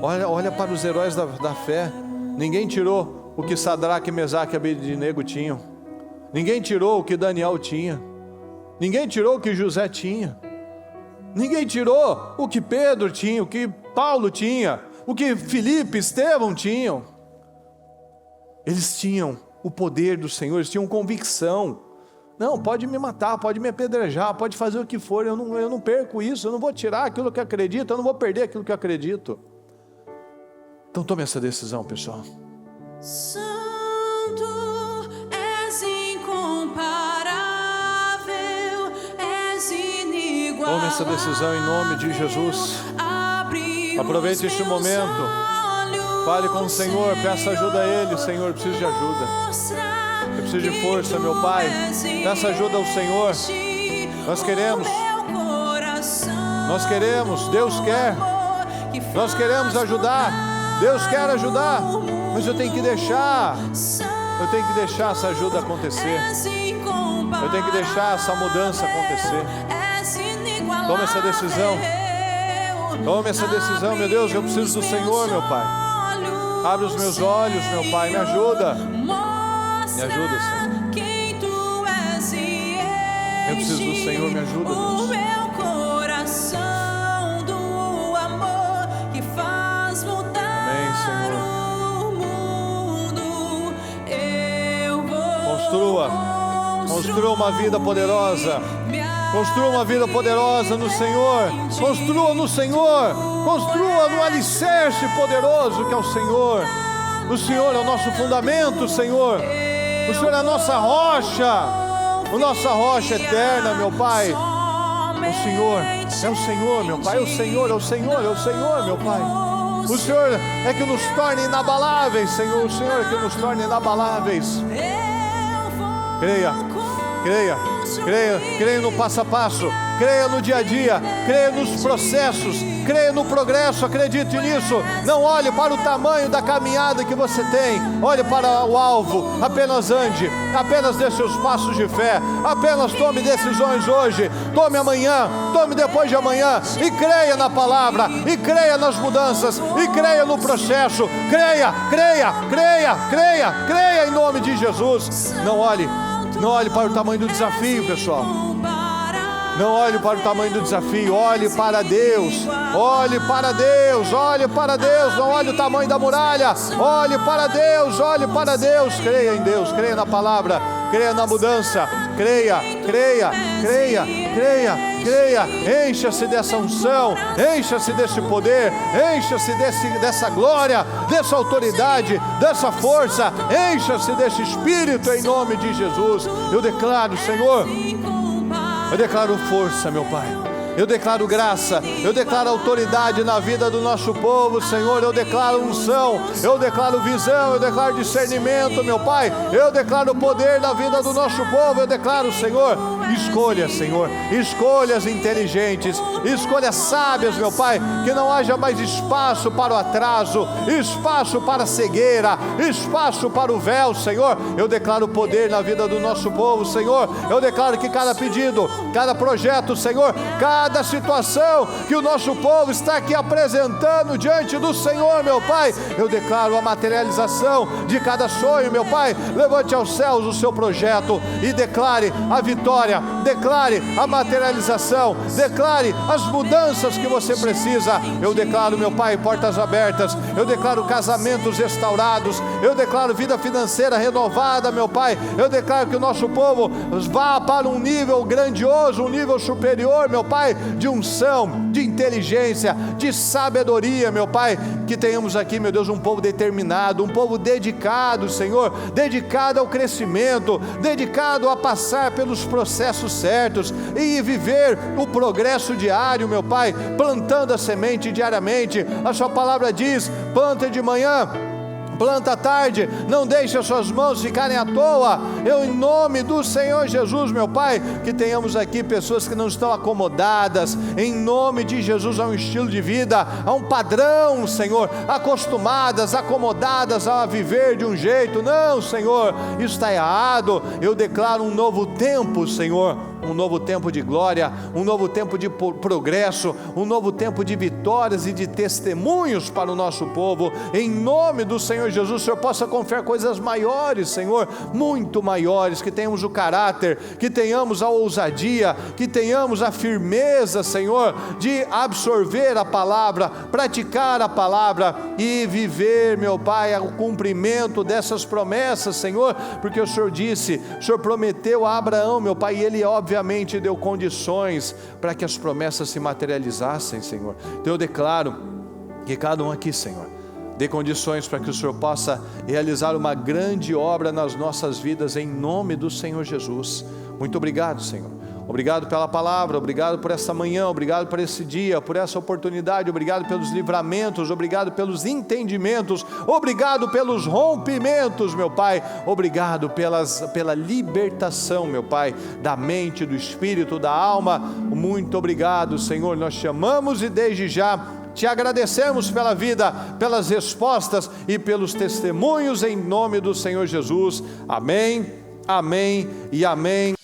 Olha para os heróis da fé. Ninguém tirou o que Sadraque, Mesaque e Abednego tinham. Ninguém tirou o que Daniel tinha. Ninguém tirou o que José tinha. Ninguém tirou o que Pedro tinha, o que Paulo tinha, o que Filipe, Estevão tinham. Eles tinham o poder do Senhor, eles tinham convicção. Não, pode me matar, pode me apedrejar, pode fazer o que for, eu não perco isso, eu não vou tirar aquilo que acredito, eu não vou perder aquilo que acredito. Então tome essa decisão, pessoal. Santo, és incomparável, és inigualável. Tome essa decisão em nome de Jesus. Aproveite este momento. Fale com o Senhor, peça ajuda a Ele. Senhor, eu preciso de ajuda. Eu preciso de força, meu Pai. Peça ajuda ao Senhor. Nós queremos, Deus quer. Nós queremos ajudar. Deus quer ajudar. Mas eu tenho que deixar essa ajuda acontecer. Eu tenho que deixar essa mudança acontecer. Tome essa decisão. Tome essa decisão, meu Deus. Eu preciso do Senhor, meu Pai. Abre os meus olhos, meu Pai. Me ajuda. Me ajuda, Senhor. Eu preciso do Senhor, me ajuda, Deus. O meu coração do amor que faz mudar. Amém, Senhor. O mundo. Eu vou Construa uma vida poderosa. Construa uma vida poderosa no Senhor. Construa no Senhor. Construa no alicerce poderoso que é o Senhor. O Senhor é o nosso fundamento, Senhor. O Senhor é a nossa rocha, a nossa rocha eterna, meu Pai. O Senhor, é o Senhor, meu Pai, é o Senhor, é o Senhor, é o Senhor, meu Pai. O Senhor é que nos torna inabaláveis, Senhor. O Senhor é que nos torna inabaláveis. Creia, creia, creia, creia no passo a passo, creia no dia a dia, creia nos processos, creia no progresso, acredite nisso. Não olhe para o tamanho da caminhada que você tem, olhe para o alvo, apenas ande, apenas dê seus passos de fé, apenas tome decisões hoje, tome amanhã, tome depois de amanhã, e creia na palavra, e creia nas mudanças, e creia no processo, creia, creia, creia, creia, creia em nome de Jesus. Não olhe para o tamanho do desafio, pessoal. Não olhe para o tamanho do desafio, olhe para Deus, olhe para Deus, olhe para Deus, não olhe o tamanho da muralha, olhe para Deus, olhe para Deus, creia em Deus, creia na palavra, creia na mudança, creia, creia, creia, creia, creia, encha-se dessa unção, encha-se desse poder, encha-se dessa glória, dessa autoridade, dessa força, encha-se desse Espírito em nome de Jesus. Eu declaro, Senhor, eu declaro força, meu Pai. Eu declaro graça, eu declaro autoridade na vida do nosso povo, Senhor. Eu declaro unção, eu declaro visão, eu declaro discernimento, meu Pai. Eu declaro poder na vida do nosso povo. Eu declaro, Senhor, escolhas, Senhor, escolhas inteligentes, escolhas sábias, meu Pai. Que não haja mais espaço para o atraso, espaço para a cegueira, espaço para o véu, Senhor. Eu declaro poder na vida do nosso povo, Senhor. Eu declaro que cada pedido, cada projeto, Senhor, cada situação que o nosso povo está aqui apresentando diante do Senhor, meu Pai, eu declaro a materialização de cada sonho, meu Pai. Levante aos céus o seu projeto e declare a vitória, declare a materialização, declare as mudanças que você precisa. Eu declaro, meu Pai, portas abertas, eu declaro casamentos restaurados, eu declaro vida financeira renovada, meu Pai. Eu declaro que o nosso povo vá para um nível grandioso, um nível superior, meu Pai, de unção, de inteligência, de sabedoria, meu Pai. Que tenhamos aqui, meu Deus, um povo determinado, um povo dedicado, Senhor, dedicado ao crescimento, dedicado a passar pelos processos certos e viver o progresso diário, meu Pai, plantando a semente diariamente. A sua palavra diz: planta de manhã, planta à tarde, não deixe as suas mãos ficarem à toa. Eu, em nome do Senhor Jesus, meu Pai, que tenhamos aqui pessoas que não estão acomodadas, em nome de Jesus, a um estilo de vida, a um padrão, Senhor, acostumadas, acomodadas a viver de um jeito. Não, Senhor, isso está errado. Eu declaro um novo tempo, Senhor, um novo tempo de glória, um novo tempo de progresso, um novo tempo de vitórias e de testemunhos para o nosso povo. Em nome do Senhor Jesus, o Senhor possa confiar coisas maiores, Senhor, muito maiores, que tenhamos o caráter, que tenhamos a ousadia, que tenhamos a firmeza, Senhor, de absorver a palavra, praticar a palavra e viver, meu Pai, o cumprimento dessas promessas, Senhor, porque o Senhor disse, o Senhor prometeu a Abraão, meu Pai, e ele obviamente deu condições para que as promessas se materializassem, Senhor. Então eu declaro que cada um aqui, Senhor, dê condições para que o Senhor possa realizar uma grande obra nas nossas vidas, em nome do Senhor Jesus. Muito obrigado, Senhor. Obrigado pela palavra, obrigado por essa manhã, obrigado por esse dia, por essa oportunidade, obrigado pelos livramentos, obrigado pelos entendimentos, obrigado pelos rompimentos, meu Pai, obrigado pela libertação, meu Pai, da mente, do espírito, da alma. Muito obrigado, Senhor, nós te amamos e desde já te agradecemos pela vida, pelas respostas e pelos testemunhos, em nome do Senhor Jesus. Amém, amém e amém.